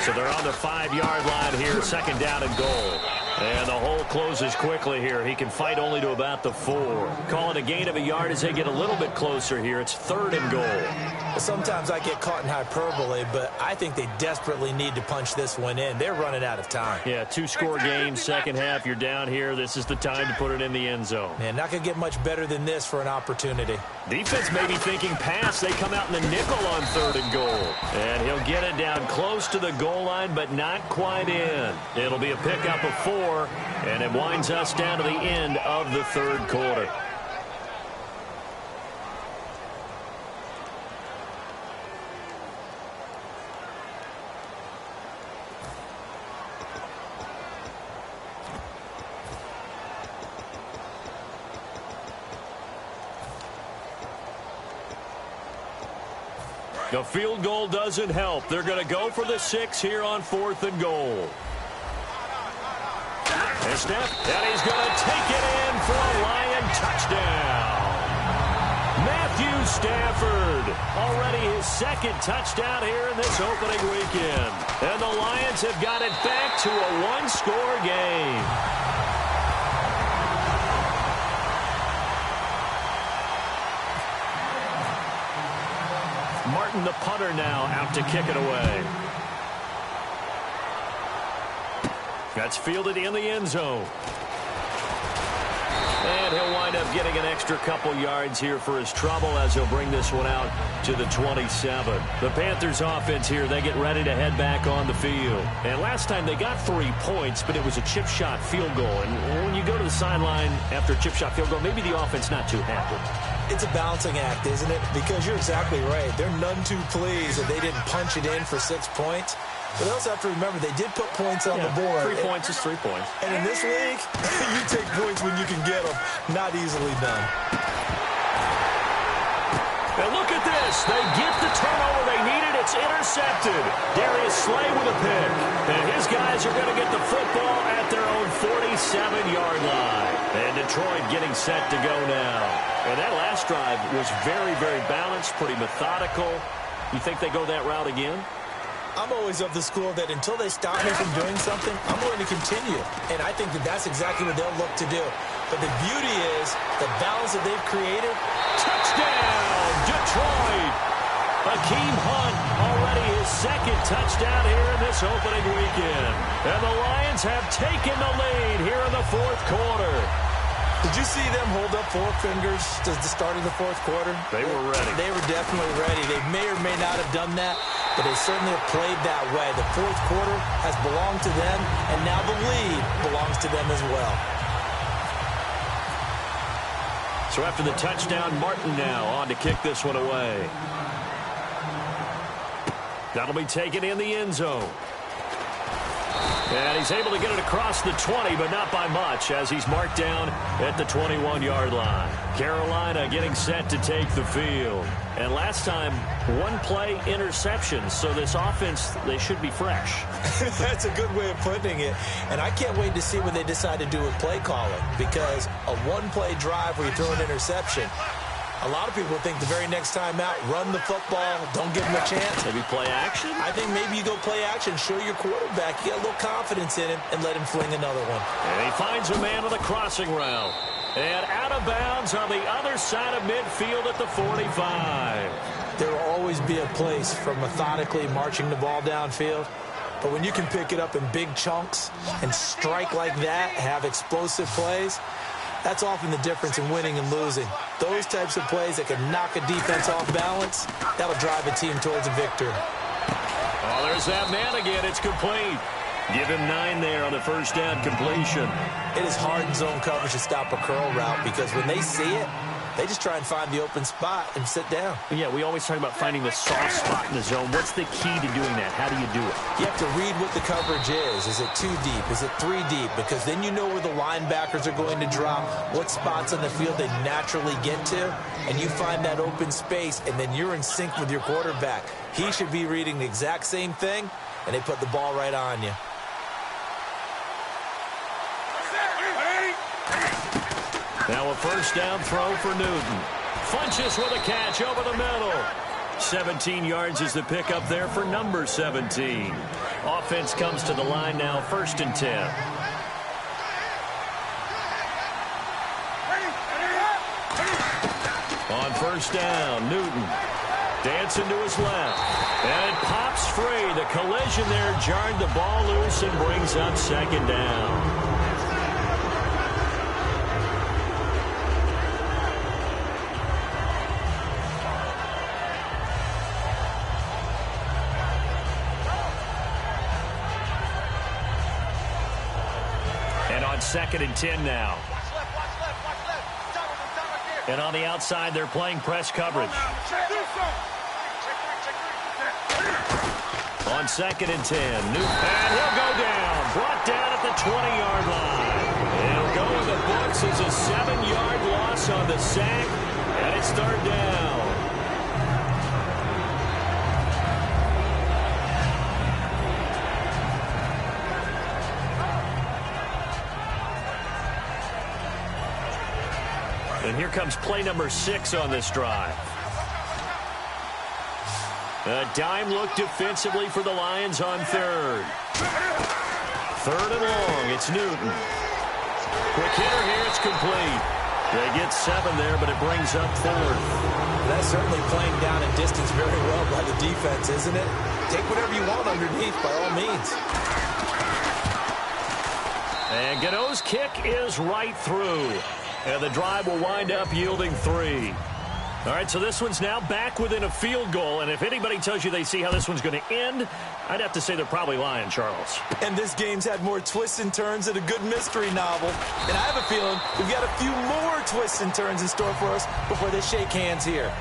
So they're on the 5-yard line here, 2nd down and goal. And the hole closes quickly here. He can fight only to about the 4. Call it a gain of a yard as they get a little bit closer here. It's 3rd and goal. Well, sometimes I get caught in hyperbole, but I think they desperately need to punch this one in. They're running out of time. Yeah, 2-score game, second half. You're down here. This is the time to put it in the end zone. Man, not going to get much better than this for an opportunity. Defense may be thinking pass. They come out in the nickel on 3rd and goal. And he'll get it down close to the goal line, but not quite in. It'll be a pickup of 4, and it winds us down to the end of the 3rd quarter. The field goal doesn't help. They're going to go for the 6 here on 4th and goal. And he's going to take it in for a Lion touchdown. Matthew Stafford, already his 2nd touchdown here in this opening weekend. And the Lions have got it back to a 1-score game. Martin, the punter, now out to kick it away. That's fielded in the end zone. And he'll wind up getting an extra couple yards here for his trouble as he'll bring this one out to the 27. The Panthers offense here, they get ready to head back on the field. And last time they got 3 points, but it was a chip shot field goal. And when you go to the sideline after a chip shot field goal, maybe the offense not too happy. It's a balancing act, isn't it? Because you're exactly right. They're none too pleased that they didn't punch it in for 6 points. But they also have to remember they did put points on the board. 3 points is 3 points. And in this league, you take points when you can get them. Not easily done. And look at this. They get the turnover they needed. It's intercepted. Darius Slay with a pick. And his guys are going to get the football at their own 47-yard line. And Detroit getting set to go now. And that last drive was very, very balanced, pretty methodical. You think they go that route again? I'm always of the school that until they stop me from doing something, I'm going to continue. And I think that that's exactly what they'll look to do. But the beauty is the balance that they've created. Touchdown, Detroit! Hakeem Hunt, already his 2nd touchdown here in this opening weekend. And the Lions have taken the lead here in the 4th quarter. Did you see them hold up 4 fingers to the start of the 4th quarter? They were ready. They were definitely ready. They may or may not have done that, but they certainly have played that way. The 4th quarter has belonged to them, and now the lead belongs to them as well. So after the touchdown, Martin now on to kick this one away. That'll be taken in the end zone. And he's able to get it across the 20, but not by much, as he's marked down at the 21-yard line. Carolina getting set to take the field. And last time, 1-play interception, so this offense, they should be fresh. That's a good way of putting it. And I can't wait to see what they decide to do with play calling, because a 1-play drive where you throw an interception, A lot of people think the very next time out, run the football, don't give him a chance. Maybe play action? I think maybe you go play action, show your quarterback, you got a little confidence in him, and let him fling another one. And he finds a man on the crossing route. And out of bounds on the other side of midfield at the 45. There will always be a place for methodically marching the ball downfield. But when you can pick it up in big chunks and strike like that, have explosive plays, that's often the difference in winning and losing. Those types of plays that can knock a defense off balance, that'll drive a team towards a victory. Oh, there's that man again. It's complete. Give him 9 there on the first down completion. It is hard in zone coverage to stop a curl route because when they see it, they just try and find the open spot and sit down. Yeah, we always talk about finding the soft spot in the zone. What's the key to doing that? How do you do it? You have to read what the coverage is. Is it 2 deep? Is it 3 deep? Because then you know where the linebackers are going to drop, what spots on the field they naturally get to, and you find that open space, and then you're in sync with your quarterback. He should be reading the exact same thing, and they put the ball right on you. Now a first down throw for Newton. Funches with a catch over the middle. 17 yards is the pickup there for number 17. Offense comes to the line now, 1st and 10. On first down, Newton dancing to his left. And it pops free. The collision there jarred the ball loose and brings up 2nd down. And on 2nd and 10 now. And on the outside, they're playing press coverage. On 2nd and 10, Newton, and he'll go down. Brought down at the 20-yard line. He'll go in the books as a 7-yard loss on the sack, and it's 3rd down. And here comes play number 6 on this drive. A dime look defensively for the Lions on 3rd. 3rd and long, it's Newton. Quick hitter here, it's complete. They get 7 there, but it brings up 4th. That's certainly playing down and distance very well by the defense, isn't it? Take whatever you want underneath, by all means. And Gano's kick is right through. And the drive will wind up yielding 3. All right, so this one's now back within a field goal. And if anybody tells you they see how this one's going to end, I'd have to say they're probably lying, Charles. And this game's had more twists and turns than a good mystery novel. And I have a feeling we've got a few more twists and turns in store for us before they shake hands here.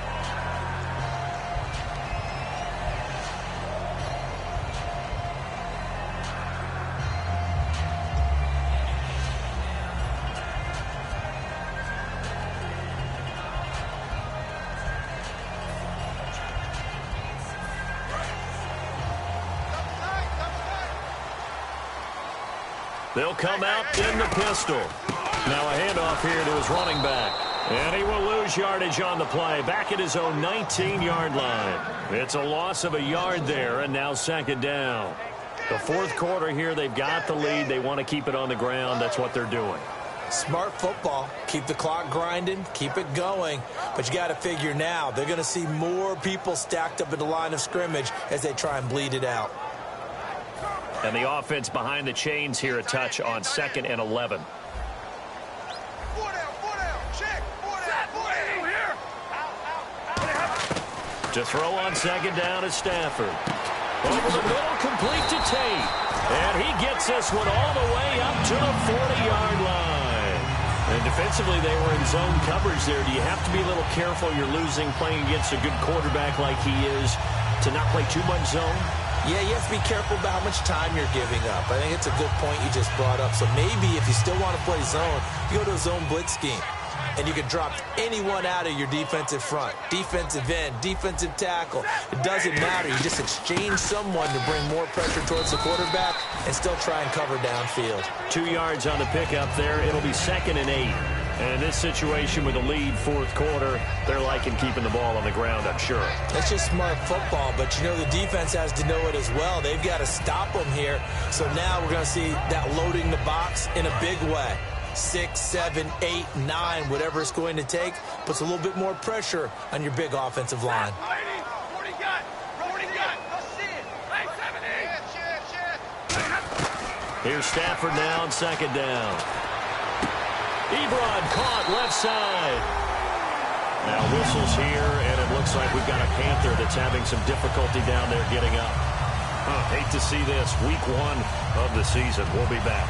They'll come out in the pistol. Now a handoff here to his running back. And he will lose yardage on the play. Back at his own 19-yard line. It's a loss of a yard there, and now 2nd down. The 4th quarter here, they've got the lead. They want to keep it on the ground. That's what they're doing. Smart football. Keep the clock grinding. Keep it going. But you got to figure now, they're going to see more people stacked up at the line of scrimmage as they try and bleed it out. And the offense behind the chains here, a touch on 2nd and 11. To throw on 2nd down is Stafford. Over the middle, complete to Tate. And he gets this one all the way up to the 40-yard line. And defensively, they were in zone coverage there. Do you have to be a little careful? You're losing playing against a good quarterback like he is to not play too much zone? Yeah, you have to be careful about how much time you're giving up. I think it's a good point you just brought up. So maybe if you still want to play zone, you go to a zone blitz scheme. And you can drop anyone out of your defensive front. Defensive end, defensive tackle. It doesn't matter. You just exchange someone to bring more pressure towards the quarterback and still try and cover downfield. 2 yards on the pickup there. It'll be 2nd and 8. And in this situation with a lead fourth quarter, they're liking keeping the ball on the ground, I'm sure. That's just smart football, but you know the defense has to know it as well. They've got to stop them here. So now we're going to see that loading the box in a big way. 6, 7, 8, 9, whatever it's going to take, puts a little bit more pressure on your big offensive line. Here's Stafford now on second down. Ebron caught left side. Now whistles here, and it looks like we've got a Panther that's having some difficulty down there getting up. Hate to see this. Week 1 of the season. We'll be back.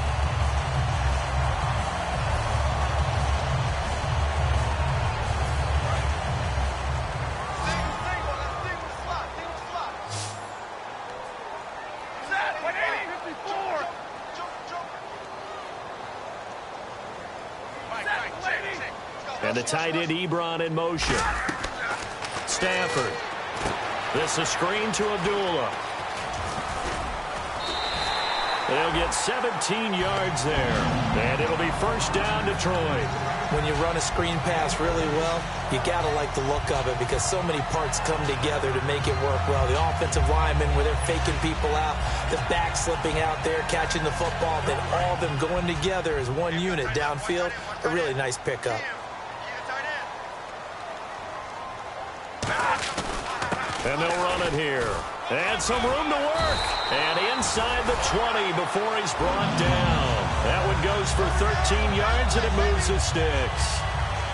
And the tight end Ebron in motion. Stafford. This is a screen to Abdullah. They'll get 17 yards there. And it'll be first down Detroit. When you run a screen pass really well, you got to like the look of it because so many parts come together to make it work well. The offensive linemen, where they're faking people out, the back slipping out there, catching the football, then all of them going together as one unit downfield. A really nice pickup. And they'll run it here. And some room to work. And inside the 20 before he's brought down. That one goes for 13 yards, and it moves the sticks.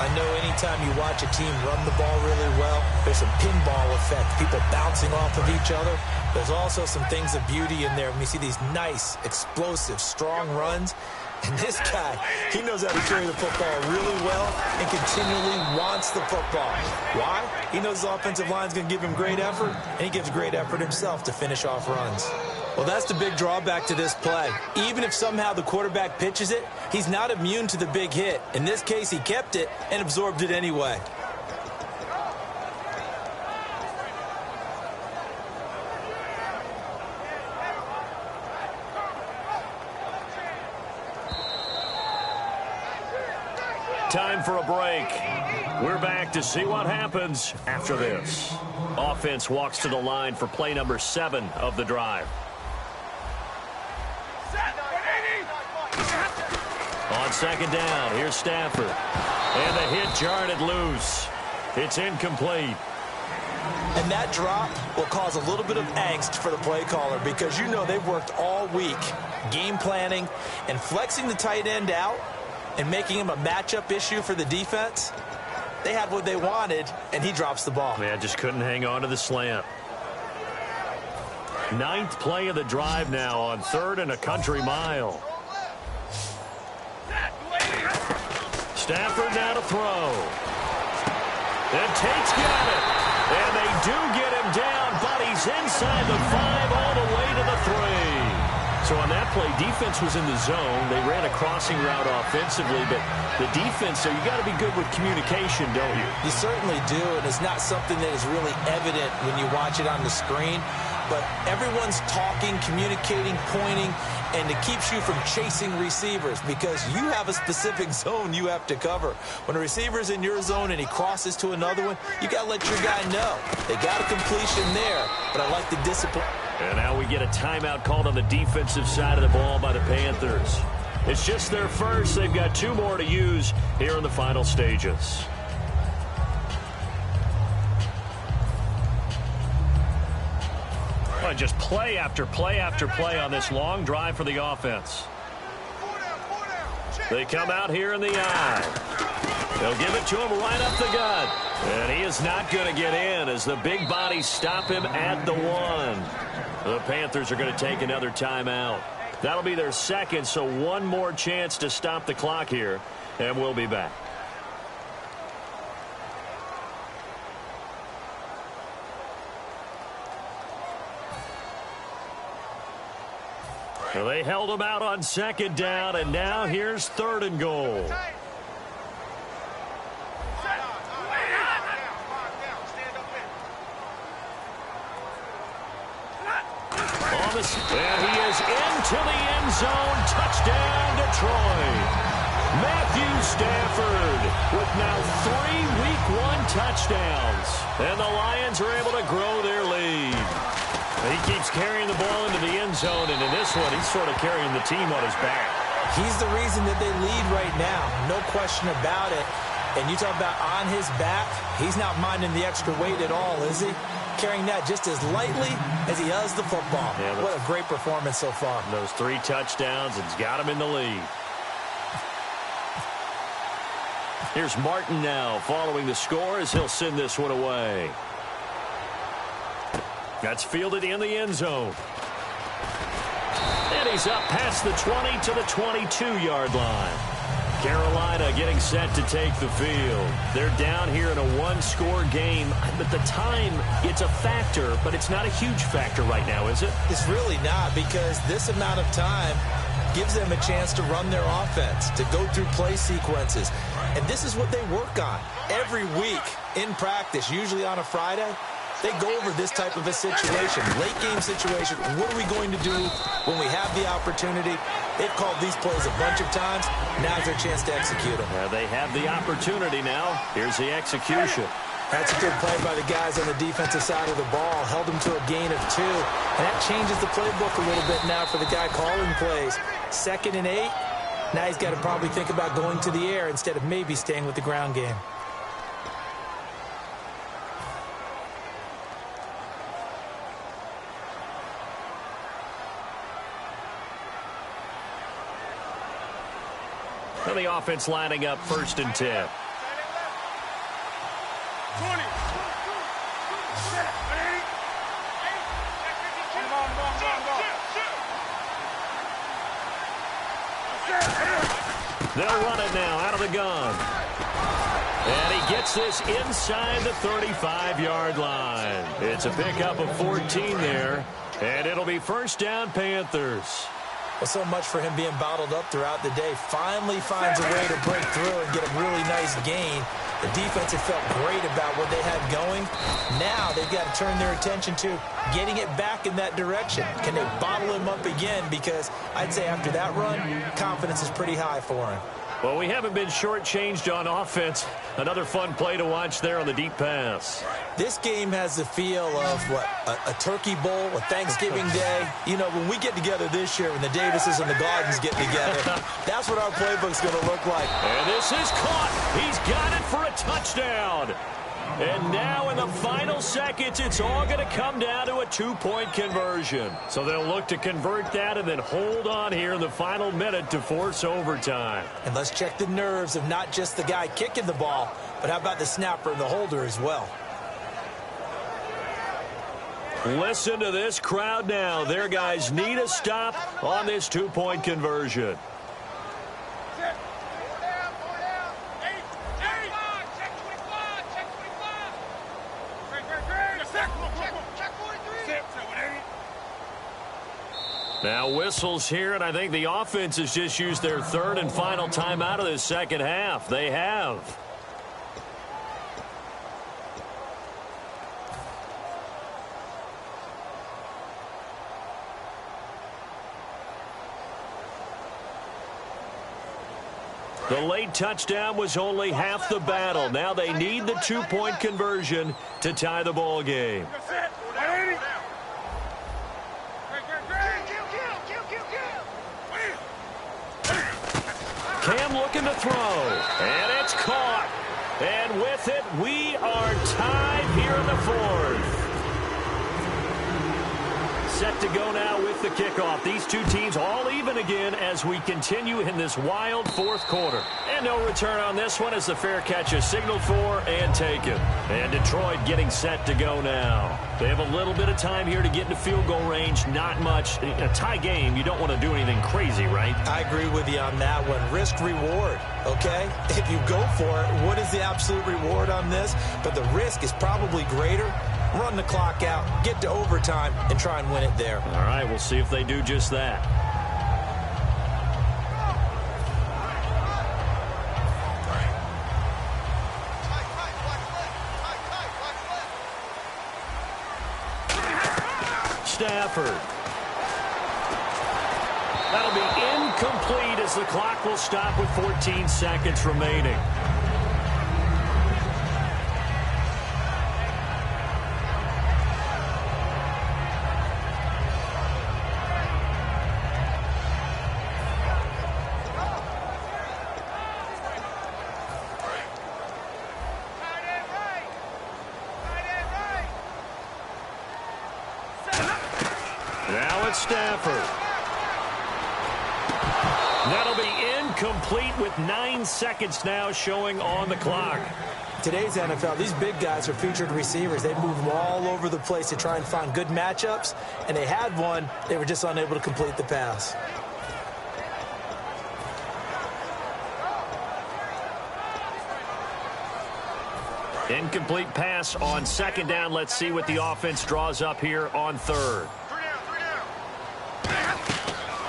I know anytime you watch a team run the ball really well, there's some pinball effect, people bouncing off of each other. There's also some things of beauty in there when you see these nice, explosive, strong runs. And this guy, he knows how to carry the football really well and continually wants the football. Why? He knows the offensive line's going to give him great effort, and he gives great effort himself to finish off runs. Well, that's the big drawback to this play. Even if somehow the quarterback pitches it, he's not immune to the big hit. In this case, he kept it and absorbed it anyway. Time for a break. We're back to see what happens after this. Offense walks to the line for play number 7 of the drive. On second down, here's Stafford. And the hit jarred it loose. It's incomplete. And that drop will cause a little bit of angst for the play caller because you know they've worked all week game planning and flexing the tight end out and making him a matchup issue for the defense. They had what they wanted, and he drops the ball. Man, just couldn't hang on to the slant. 9th play of the drive now on 3rd and a country mile. Stafford now to throw. And Tate's got it. And they do get him down, but he's inside the 5 all the way to the 3. So on that play, defense was in the zone. They ran a crossing route offensively, but the defense, so you got to be good with communication, don't you? You certainly do, and it's not something that is really evident when you watch it on the screen. But everyone's talking, communicating, pointing, and it keeps you from chasing receivers because you have a specific zone you have to cover. When a receiver's in your zone and he crosses to another one, you got to let your guy know. They got a completion there, but I like the discipline. And now we get a timeout called on the defensive side of the ball by the Panthers. It's just their first. They've got 2 more to use here in the final stages. Just play after play after play on this long drive for the offense. They come out here in the eye. They'll give it to him right up the gut. And he is not going to get in as the big bodies stop him at the 1. The Panthers are going to take another timeout. That'll be their second, so one more chance to stop the clock here, and we'll be back. Well, they held him out on second down, and now here's 3rd and goal. And he is into the end zone. Touchdown, Detroit. Matt Matthew Stafford with now 3 Week 1 touchdowns. And the Lions are able to grow their lead. He keeps carrying the ball into the end zone, and in this one, he's sort of carrying the team on his back. He's the reason that they lead right now. No question about it. And you talk about on his back, he's not minding the extra weight at all, is he? Carrying that just as lightly as he does the football. Yeah, what a great performance so far. Those 3 touchdowns, it's got him in the lead. Here's Martin now following the score as he'll send this one away. That's fielded in the end zone. And he's up past the 20 to the 22-yard line. Carolina getting set to take the field. They're down here in a 1-score game. But the time, it's a factor, but it's not a huge factor right now, is it? It's really not, because this amount of time gives them a chance to run their offense, to go through play sequences. And this is what they work on every week in practice, usually on a Friday. They go over this type of a situation, late-game situation. What are we going to do when we have the opportunity? They've called these plays a bunch of times. Now's their chance to execute them. They have the opportunity now. Here's the execution. That's a good play by the guys on the defensive side of the ball. Held them to a gain of 2. And that changes the playbook a little bit now for the guy calling plays. 2nd and 8. Now he's got to probably think about going to the air instead of maybe staying with the ground game. And the offense lining up 1st and 10. 20. They'll run it now out of the gun. And he gets this inside the 35-yard line. It's a pickup of 14 there. And it'll be 1st down, Panthers. Well, so much for him being bottled up throughout the day. Finally finds a way to break through and get a really nice gain. The defense had felt great about what they had going. Now they've got to turn their attention to getting it back in that direction. Can they bottle him up again? Because I'd say after that run, confidence is pretty high for him. Well, we haven't been shortchanged on offense. Another fun play to watch there on the deep pass. This game has the feel of, what, a turkey bowl, a Thanksgiving day. You know, when we get together this year, when the Davises and the Gardens get together, that's what our playbook's going to look like. And this is caught. He's got it for a touchdown. And now in the final seconds, it's all going to come down to a 2-point conversion. So they'll look to convert that and then hold on here in the final minute to force overtime. And let's check the nerves of not just the guy kicking the ball, but how about the snapper and the holder as well. Listen to this crowd now. Their guys need a stop on this 2-point conversion. Now whistles here, and I think the offense has just used their 3rd and final timeout of this second half. They have. The late touchdown was only half the battle. Now they need the 2-point conversion to tie the ball game. Cam looking to throw, and it's caught. And with it, we are tied here in the 4th. Set to go now with the kickoff. These two teams all even again as we continue in this wild 4th quarter. And no return on this one as the fair catch is signaled for and taken. And Detroit getting set to go now. They have a little bit of time here to get into field goal range. Not much. In a tie game, you don't want to do anything crazy, right? I agree with you on that one. Risk reward, okay? If you go for it, what is the absolute reward on this? But the risk is probably greater. Run the clock out, get to overtime, and try and win it there. All right, we'll see if they do just that. Stafford. That'll be incomplete as as the clock will stop with 14 seconds remaining. Now it's Stafford. That'll be incomplete with 9 seconds now showing on the clock. Today's NFL, these big guys are featured receivers. They move them all over the place to try and find good matchups, and they had one. They were just unable to complete the pass. Incomplete pass on second down. Let's see what the offense draws up here on third.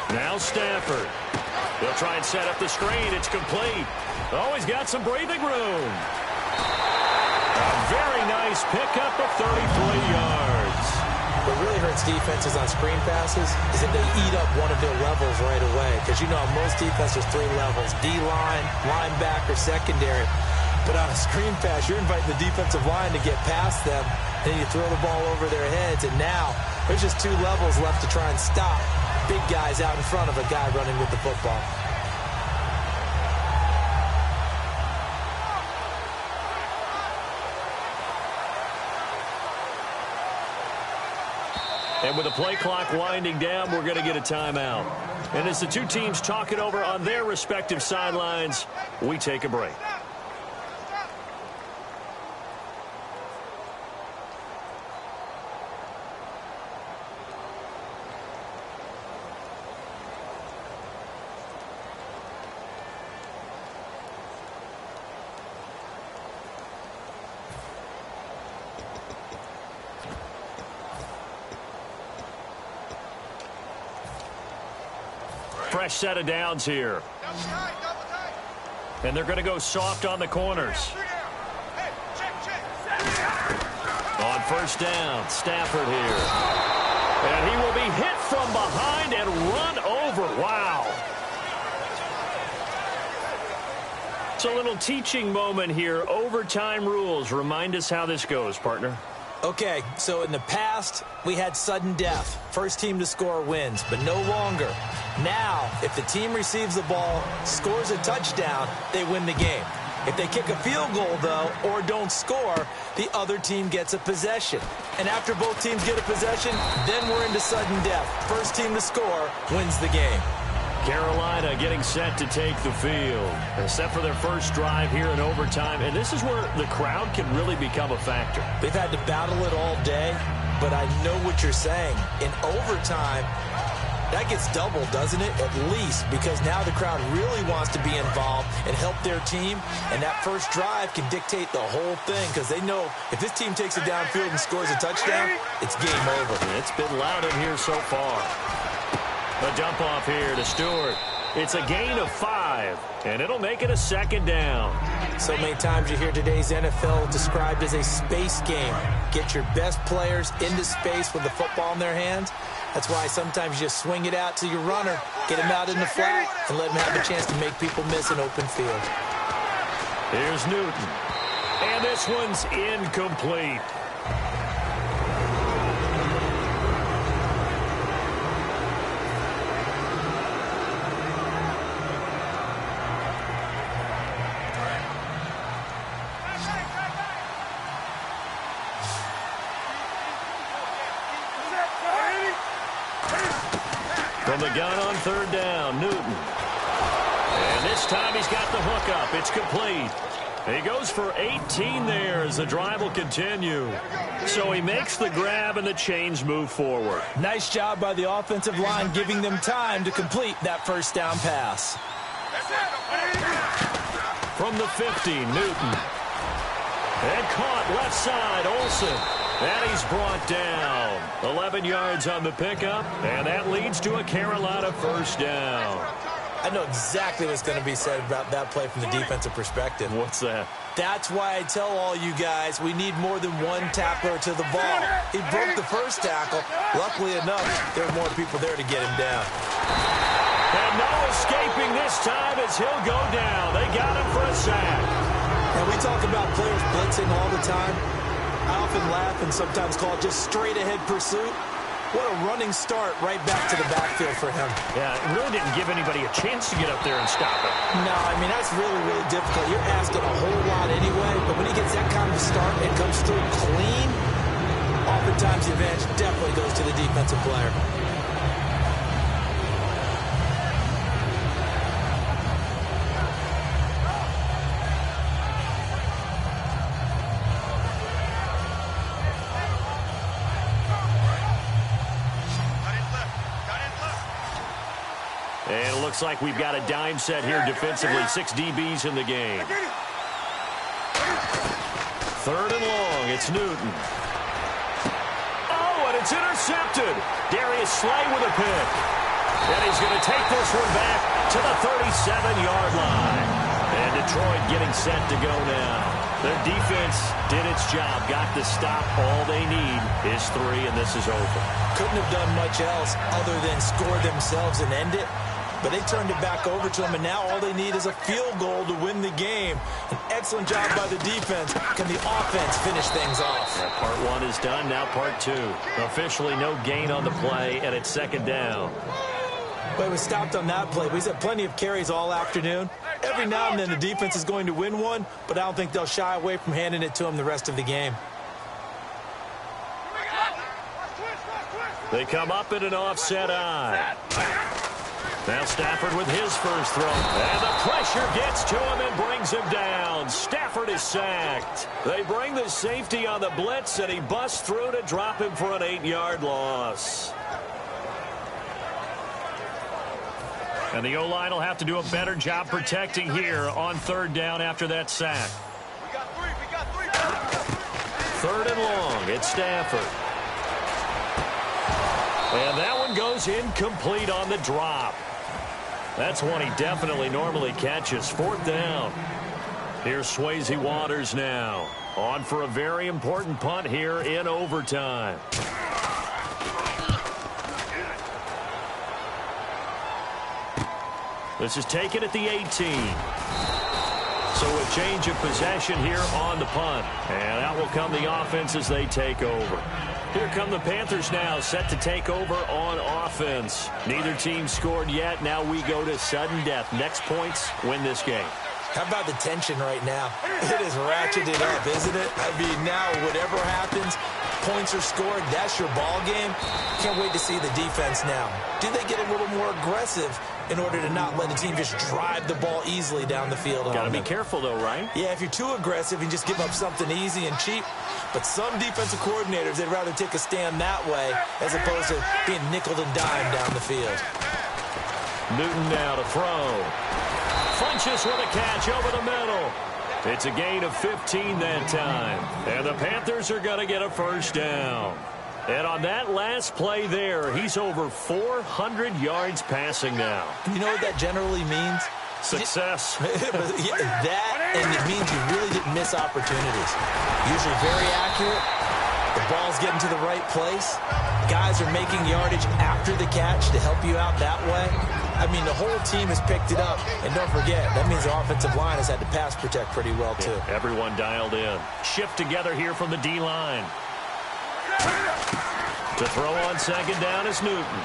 Now Stafford. He'll try and set up the screen. It's complete. Oh, he's got some breathing room. A very nice pickup of 33 yards. What really hurts defenses on screen passes is that they eat up one of their levels right away. Because you know, most defenses, 3 levels. D-line, linebacker, secondary. But on a screen pass, you're inviting the defensive line to get past them. Then you throw the ball over their heads. And now, there's just 2 levels left to try and stop big guys out in front of a guy running with the football. And with the play clock winding down, we're going to get a timeout. And as the two teams talk it over on their respective sidelines, we take a break. Fresh set of downs here. And they're going to go soft on the corners. On first down, Stafford here. And he will be hit from behind and run over. Wow. It's a little teaching moment here. Overtime rules. Remind us how this goes, partner. Okay, so in the past, we had sudden death. First team to score wins, but no longer. Now, if the team receives the ball, scores a touchdown, they win the game. If they kick a field goal, though, or don't score, the other team gets a possession. And after both teams get a possession, then we're into sudden death. First team to score wins the game. Carolina getting set to take the field. They're set for their first drive here in overtime, and this is where the crowd can really become a factor. They've had to battle it all day, but I know what you're saying. In overtime, that gets doubled, doesn't it? At least, because now the crowd really wants to be involved and help their team, and that first drive can dictate the whole thing because they know if this team takes it downfield and scores a touchdown, it's game over. It's been loud in here so far. A dump off here to Stewart. It's a gain of 5, and it'll make it a second down. So many times you hear today's NFL described as a space game. Get your best players into space with the football in their hands. That's why sometimes you just swing it out to your runner, get him out in the flat, and let him have a chance to make people miss an open field. Here's Newton. And this one's incomplete. From the gun on third down, Newton. And this time he's got the hook up. It's complete. He goes for 18 there as the drive will continue. So he makes the grab and the chains move forward. Nice job by the offensive line giving them time to complete that first down pass. From the 50, Newton. And caught left side, Olsen. And he's brought down. 11 yards on the pickup, and that leads to a Carolina first down. I know exactly what's going to be said about that play from the defensive perspective. What's that? That's why I tell all you guys we need more than one tackler to the ball. He broke the first tackle. Luckily enough, there were more people there to get him down. And no escaping this time as he'll go down. They got him for a sack. And we talk about players blitzing all the time. I often laugh and sometimes call it just straight-ahead pursuit. What a running start right back to the backfield for him. Yeah, it really didn't give anybody a chance to get up there and stop it. No, I mean, that's really, really difficult. You're asking a whole lot anyway, but when he gets that kind of a start and comes through clean, oftentimes the advantage definitely goes to the defensive player. And it looks like we've got a dime set here defensively. 6 DBs in the game. 3rd and long. It's Newton. Oh, and it's intercepted. Darius Slay with a pick. And he's going to take this one back to the 37-yard line. And Detroit getting set to go now. Their defense did its job. Got the stop. All they need is 3, and this is over. Couldn't have done much else other than score themselves and end it. But they turned it back over to them, and now all they need is a field goal to win the game. An excellent job by the defense. Can the offense finish things off? Yeah, part 1 is done. Now part 2. Officially no gain on the play, and it's 2nd down. But it was stopped on that play. We've had plenty of carries all afternoon. Every now and then the defense is going to win one, but I don't think they'll shy away from handing it to them the rest of the game. They come up in an offset eye. Now Stafford with his first throw. And the pressure gets to him and brings him down. Stafford is sacked. They bring the safety on the blitz, and he busts through to drop him for an 8-yard loss. And the O-line will have to do a better job protecting here on 3rd down after that sack. We got 3. 3rd and long. It's Stafford. And that one goes incomplete on the drop. That's one he definitely normally catches. 4th down. Here's Swayze Waters now. On for a very important punt here in overtime. This is taken at the 18. So a change of possession here on the punt. And out will come the offense as they take over. Here come the Panthers now, set to take over on offense. Neither team scored yet. Now we go to sudden death. Next points win this game. How about the tension right now? It is ratcheted up, isn't it? I mean, now whatever happens, points are scored. That's your ball game. Can't wait to see the defense now. Do they get a little more aggressive in order to not let the team just drive the ball easily down the field? Got to be careful, though, right? Yeah, if you're too aggressive and just give up something easy and cheap. But some defensive coordinators, they'd rather take a stand that way as opposed to being nickeled and dimed down the field. Newton now to throw. Funches with a catch over the middle. It's a gain of 15 that time. And the Panthers are going to get a 1st down. And on that last play there, he's over 400 yards passing now. You know what that generally means? Success. That, and it means you really didn't miss opportunities. Usually very accurate. The ball's getting to the right place. Guys are making yardage after the catch to help you out that way. I mean, the whole team has picked it up. And don't forget, that means the offensive line has had to pass protect pretty well, too. Yeah, everyone dialed in. Shift together here from the D-line. To throw on 2nd down is Newton.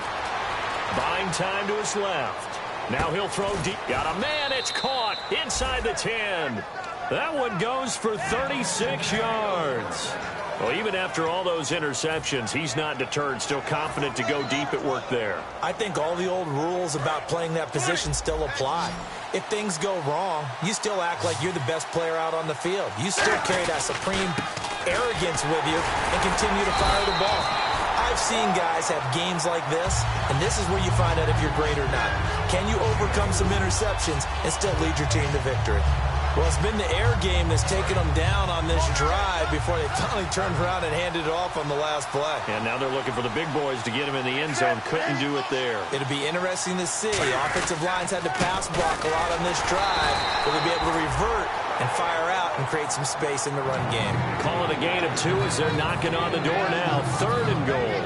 Buying time to his left. Now he'll throw deep. Got a man. It's caught inside the 10. That one goes for 36 yards. Well, even after all those interceptions, he's not deterred, still confident to go deep at work there. I think all the old rules about playing that position still apply. If things go wrong, you still act like you're the best player out on the field. You still carry that supreme arrogance with you and continue to fire the ball. I've seen guys have games like this, and this is where you find out if you're great or not. Can you overcome some interceptions and still lead your team to victory? Well, it's been the air game that's taken them down on this drive before they finally turned around and handed it off on the last play. And now they're looking for the big boys to get him in the end zone. Couldn't do it there. It'll be interesting to see. Offensive lines had to pass block a lot on this drive. Will they be able to revert and fire out and create some space in the run game? Call it a gain of 2 as they're knocking on the door now. 3rd and goal.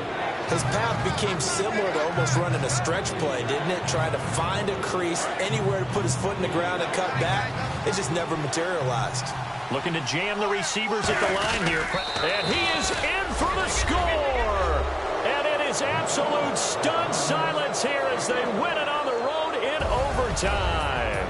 His path became similar to almost running a stretch play, didn't it? Trying to find a crease, anywhere to put his foot in the ground and cut back. It just never materialized. Looking to jam the receivers at the line here. And he is in for the score. And it is absolute stunned silence here as they win it on the road in overtime.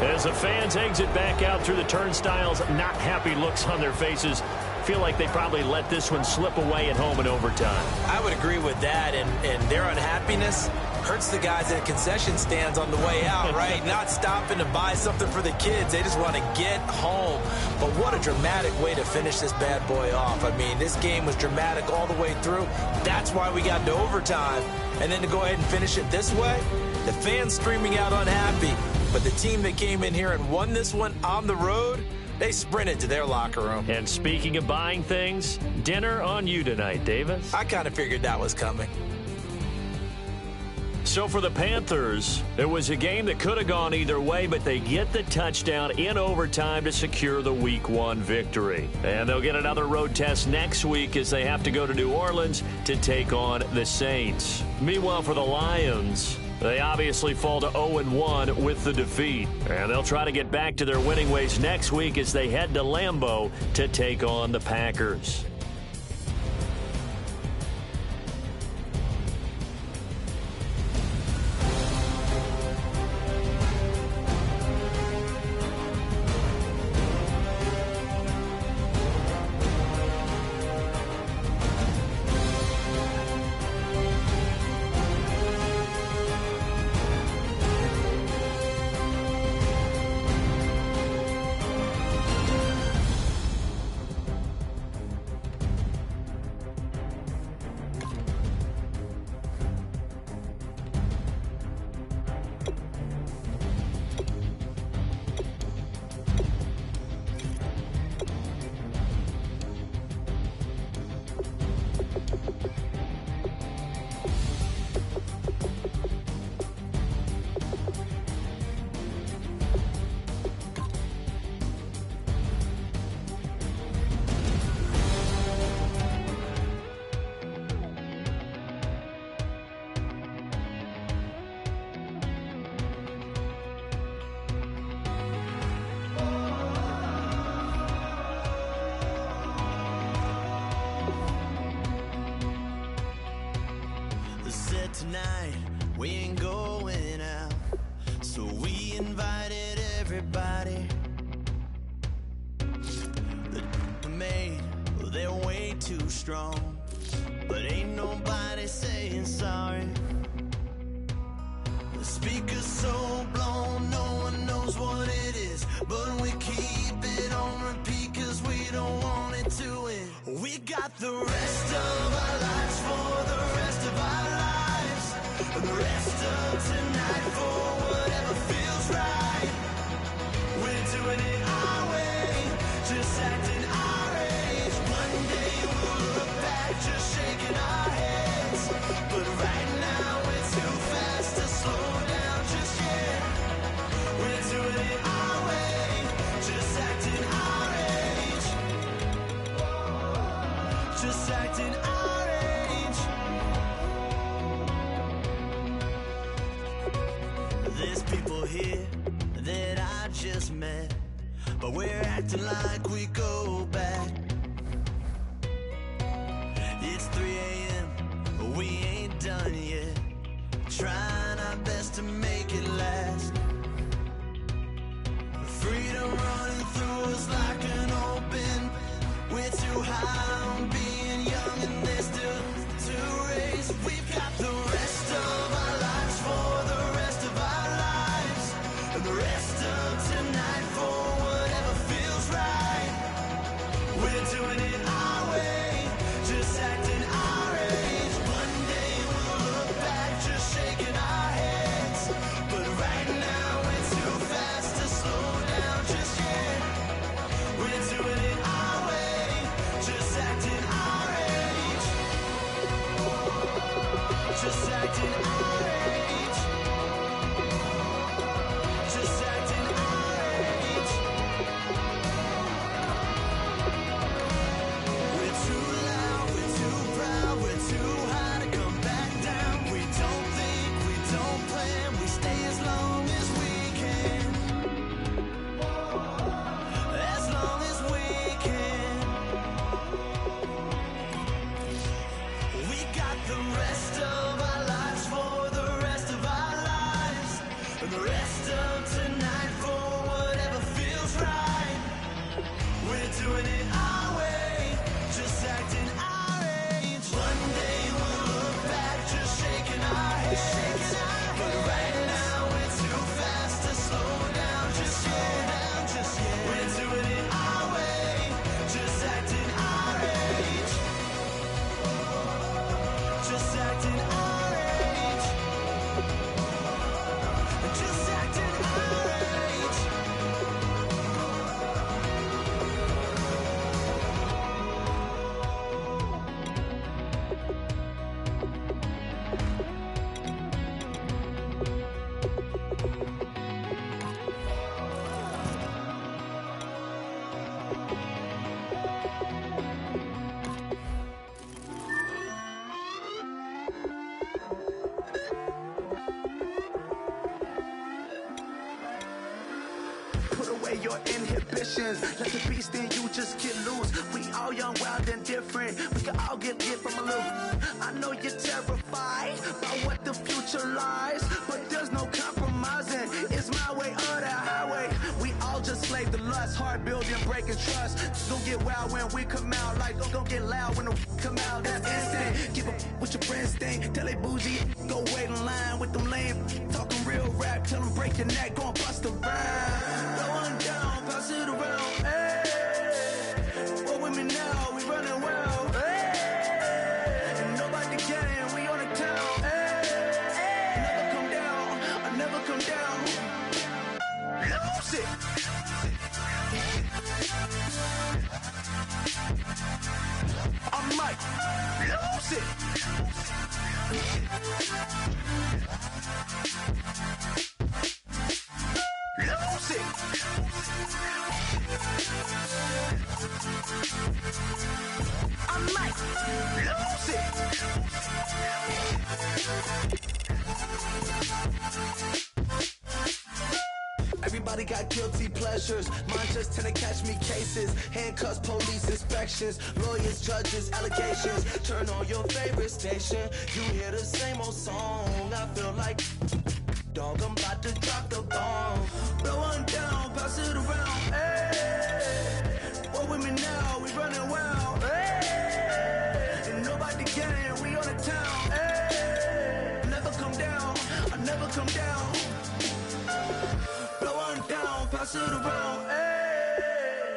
As the fans exit back out through the turnstiles, not happy looks on their faces. Feel like they probably let this one slip away at home in overtime. I would agree with that, and their unhappiness hurts the guys at concession stands on the way out, right? Not stopping to buy something for the kids. They just want to get home. But what a dramatic way to finish this bad boy off. I mean, this game was dramatic all the way through. That's why we got to overtime. And then to go ahead and finish it this way, the fans streaming out unhappy. But the team that came in here and won this one on the road, they sprinted to their locker room. And speaking of buying things, dinner on you tonight, Davis. I kind of figured that was coming. So for the Panthers, it was a game that could have gone either way, but they get the touchdown in overtime to secure the Week 1 victory. And they'll get another road test next week as they have to go to New Orleans to take on the Saints. Meanwhile, for the Lions, they obviously fall to 0-1 with the defeat. And they'll try to get back to their winning ways next week as they head to Lambeau to take on the Packers. Tonight we ain't going out, so we invited everybody. The maid, well, they're way too strong, but ain't nobody saying sorry. The speaker's so blown, no one knows what it is, but we keep it on repeat cause we don't want it to end. We got the rest of our lives for the rest of our lives. And the rest of tonight for whatever feels right. We're doing it our way, just acting our age. One day we'll look back just shaking our heads, but right now we're too fast to slow down just yet. We're doing it our way, just acting our age. Just acting our age. There's people here that I just met, but we're acting like we go back. It's 3 a.m., but we ain't done yet, trying our best to make it last. Freedom running through us like an open. We're too high on being young and there's still to race. We've got the rest of our lives for the rest of our lives, and the rest of tonight for whatever feels right. We're doing it our way, just acting our age. One day we'll look back just shaking our heads, but right now we're too fast to slow down just yet. We're doing it our way, just acting our age. Just acting our age. Just acting away your inhibitions. Let the beast in you just get loose. We all young, wild, and different. We can all get lit from a little. I know you're terrified by what the future lies, but there's no compromising. It's my way or the highway. We all just slave the lust, hard building, breaking trust. Don't get wild when we come out, like don't get loud when the come out. That's instant. Give up what your friends think. Tell they bougie, go wait in line with them lame. Talking real rap, tell them break your neck, go and bust a rhyme. Go on down, pass it around. Hey, what with me now? We running wild. Hey, and nobody can. We on the town. Hey, never come down. I never come down. Lose it. I might lose it. Lose it. I might lose it. Everybody got guilty pleasures. Mine just tend to catch me cases. Handcuffs, police inspections, lawyers, judges, allegations. Turn on your favorite station. You hear the same old song. I feel like, dog, I'm about to drop the bomb. Blow one down, pass it around. Hey, what with me now? We running wild. Hey, and nobody can. We on the town. Hey, never come down. I never come down. Pass it around, hey.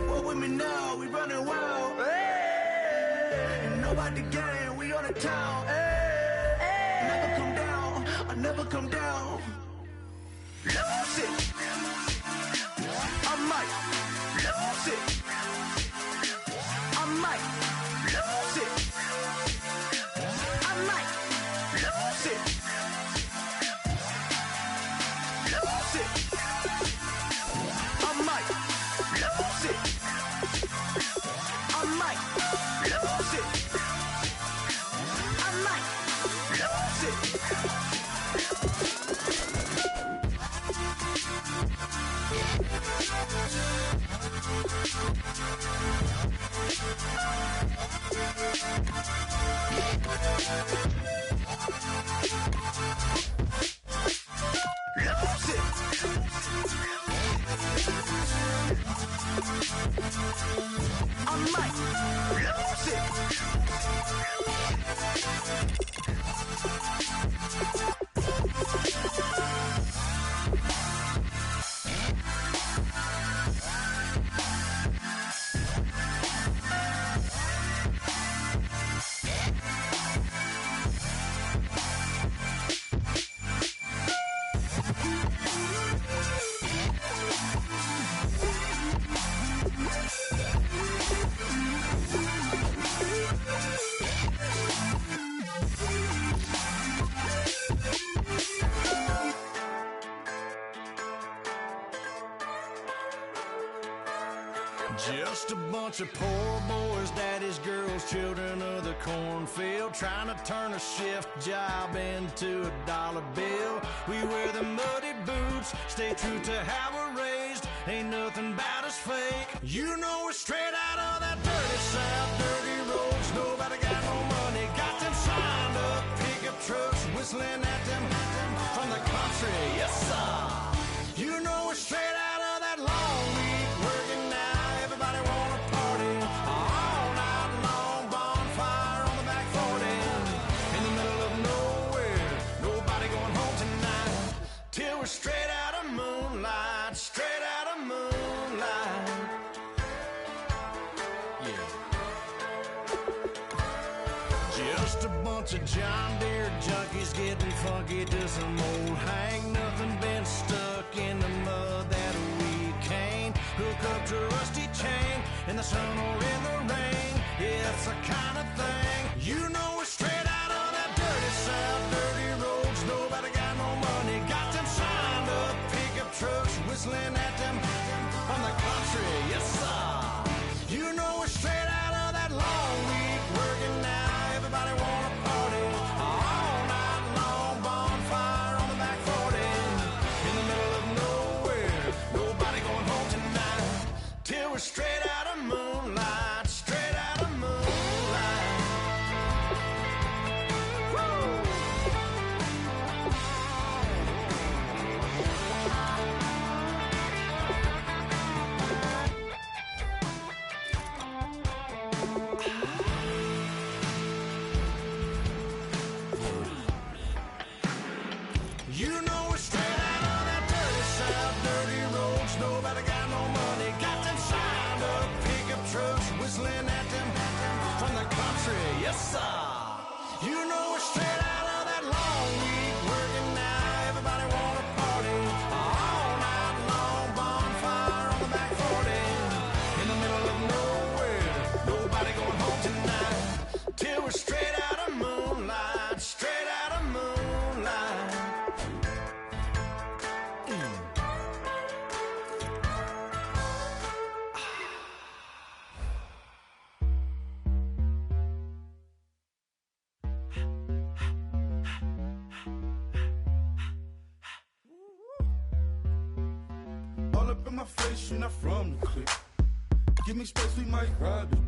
What with me now? We running wild, hey. And nobody gang, we on the town, hey. Never come down, I never come down. Lose it. I might lose it. I might lose it. I might lose it. Lose it. I might lose it. I might lose it. I might lose it. Lose it. I might lose it. Just a bunch of poor boys, daddies, girls, children of the cornfield, trying to turn a shift job into a dollar bill. We wear the muddy boots, stay true to how we're raised. Ain't nothing about us fake. You know we're straight out of that dirty south, dirty roads. Nobody got no money, got them signed up pickup trucks, whistling at them from the country. Yes, sir. You know we're straight out of that long week working now. Everybody wanna party all night long, bonfire on the back 40 in the middle of nowhere. Nobody going home tonight till we're straight out of moonlight, straight out of moonlight. Yeah. Just a bunch of John Deere junkies getting funky to some old hang. Nothing been stuck in the mud that we can't hook up to a rusty chain in the sun or in the rain. Yeah, it's the kind of thing. You know we're straight out of that dirty south, dirty roads. Nobody got no money, got them signed up pickup trucks, whistling at them from the country. Yes, sir. You know we're straight out of that long week working now. Everybody wanna party all night long, bonfire on the back 40 in the middle of nowhere. Nobody going home my face, you're not from the clique. Give me space, we might ride it.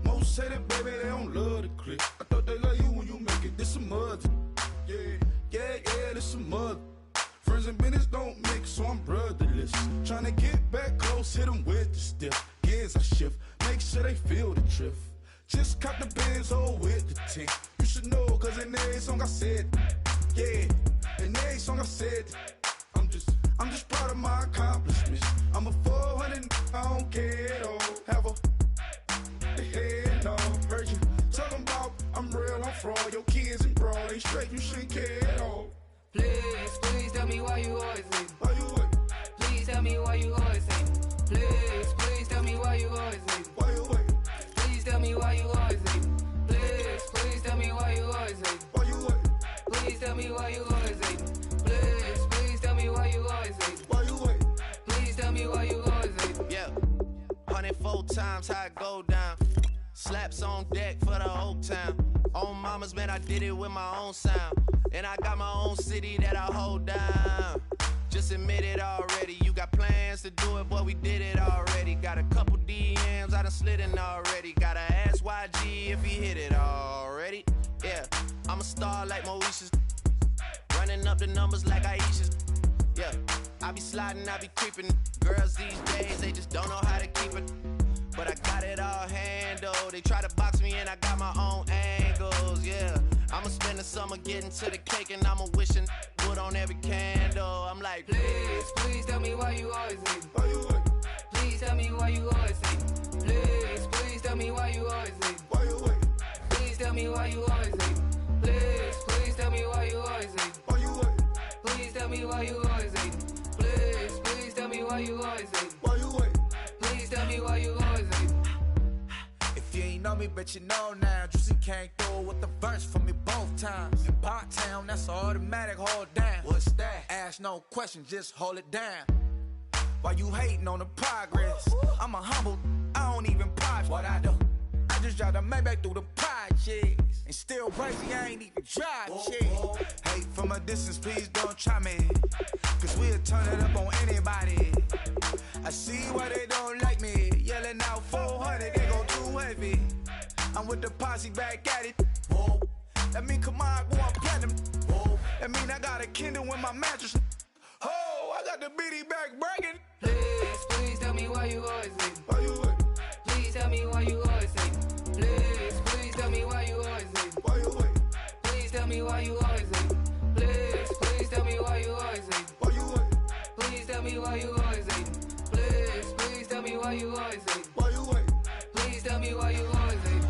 Most say that, baby, they don't love the clique. I thought they love you when you make it. This some mother. Yeah, this some mother. Friends and business don't mix, so I'm brotherless. Tryna get back close, hit them with the stiff. Gears I shift, make sure they feel the drift. Just caught the Benz, oh, with the tint. You should know, cause in every song I said, yeah, in every song I said, I'm just proud of my accomplishments. I'm a 400, I don't care at all. Have a head on. Heard you talking about I'm real, I'm fraud. Your kids and broad ain't straight, you shouldn't care at all. Please tell me why you always leave. Why you what? Please tell me why you always leave. Please tell me why you always leave. Why you what? Please tell me why you always leave. Please tell me why you always leave. Why you what? Please tell me why you always leave. Please tell me why you always leave. Why you what? Please tell me why you always leave. Yeah, 104 times how it go down. Slaps on deck for the whole town. On mamas, man, I did it with my own sound. And I got my own city that I hold down. Just admit it already. You got plans to do it, boy, we did it already. Got a couple DMs, I done slid in already. Gotta ask YG if he hit it already. Yeah, I'm a star like Moesha's. Running up the numbers like Aisha's. Yeah, I be sliding, I be creeping. Girls these days, they just don't know how to keep it. But I got it all handled. They try to box me and I got my own angles, yeah. I'ma spend the summer getting to the cake and I'ma wishing wood on every candle. I'm like, please tell me why you always leave. Why you what? Please tell me why you always leave. Please tell me why you always leave. Why you what? Please tell me why you always leave. Please tell me why you always leave. Why you what? Please tell me why you always leave. Please tell me why you always leave. Why you what? Please tell me why you always leave. If you ain't know me, but you know now. Juicy came through with the verse for me both times. In Pot Town, that's automatic, hold down. What's that? Ask no question, just hold it down. Why you hating on the progress? I'm a humble, I don't even pop what I do. I just drive the Maybach through the projects. And still crazy, I ain't even drive shit. Hate from a distance, please don't try me. Cause we'll turn it up on anybody. I see why they don't like me. Yelling out 400, they go too heavy. I'm with the posse back at it. Whoa. That mean come on, go on platinum. Whoa. That mean I got a Kindle in my mattress. Oh, I got the BD back breaking. Please tell me why you always leave. Why you what? Please tell me why you always leave. Please tell me why you always leave. Why you what? Please tell me why you always leave. Please tell me why you always leave. Why you what? Please tell me why you always leave. Please tell me why you always leave. Why you what? Please tell me why you always leave.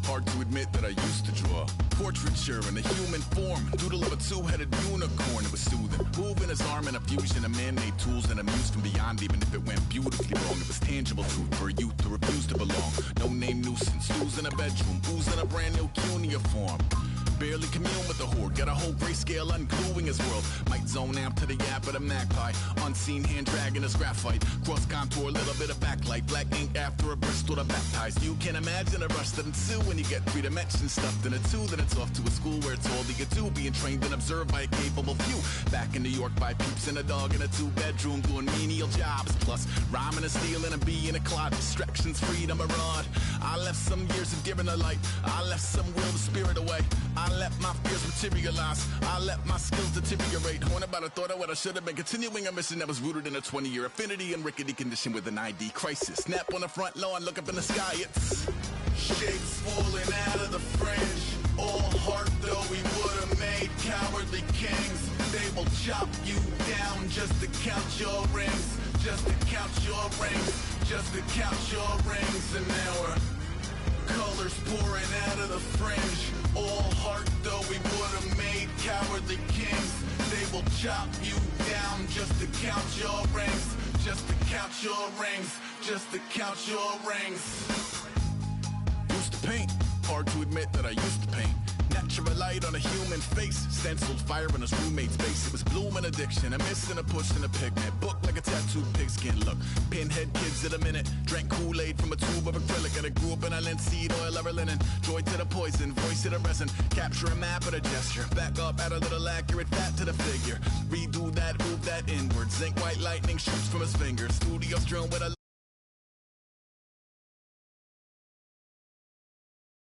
Hard to admit that I used to draw portraiture in a human form, doodle of a two-headed unicorn. It was soothing, moving his arm in a fusion of man-made tools and amused from beyond. Even if it went beautifully wrong, it was tangible truth for a youth to refuse to belong. No name nuisance, who's in a bedroom, who's in a brand new cuneiform. Barely commune with the horde, got a whole grayscale ungluing his world. Might zone amp to the yap of the magpie, unseen hand dragging his graphite. Cross contour, a little bit of backlight, black ink after a Bristol to baptize. You can imagine a rush that ensue when you get three dimensions stuffed in a two. Then it's off to a school where it's all you get to, being trained and observed by a capable few. Back in New York by peeps and a dog in a two-bedroom doing menial jobs. Plus rhyming and stealing and being a clod, distractions, freedom, a rod. I left some years of giving a light, I left some will the spirit away. I let my fears materialize, I let my skills deteriorate. When about I thought of what I should have been, continuing a mission that was rooted in a 20-year affinity and rickety condition with an ID crisis. Snap on the front lawn, look up in the sky, it's shapes falling out of the fringe. All heart though we would have made cowardly kings. They will chop you down just to count your rings, just to count your rings, just to count your rings. And now we're colors pouring out of the fringe. devour the kings. They will chop you down just to count your rings. Just to count your rings. Just to count your rings. Used to paint. Hard to admit that I used to paint. Natural light on a human face. Stenciled fire in his roommate's face. It was blooming addiction. A miss and a push and a pigment. Book like a tattooed pigskin look. Pinhead kids at a minute. Drank Kool-Aid from a tube of acrylic. And I grew up in a linseed oil or a linen. Joy to the poison. Voice to the resin. Capture a map of a gesture. Back up, add a little accurate fat to the figure. Redo that, move that inward. Zinc white lightning shoots from his fingers. Studio strewn with a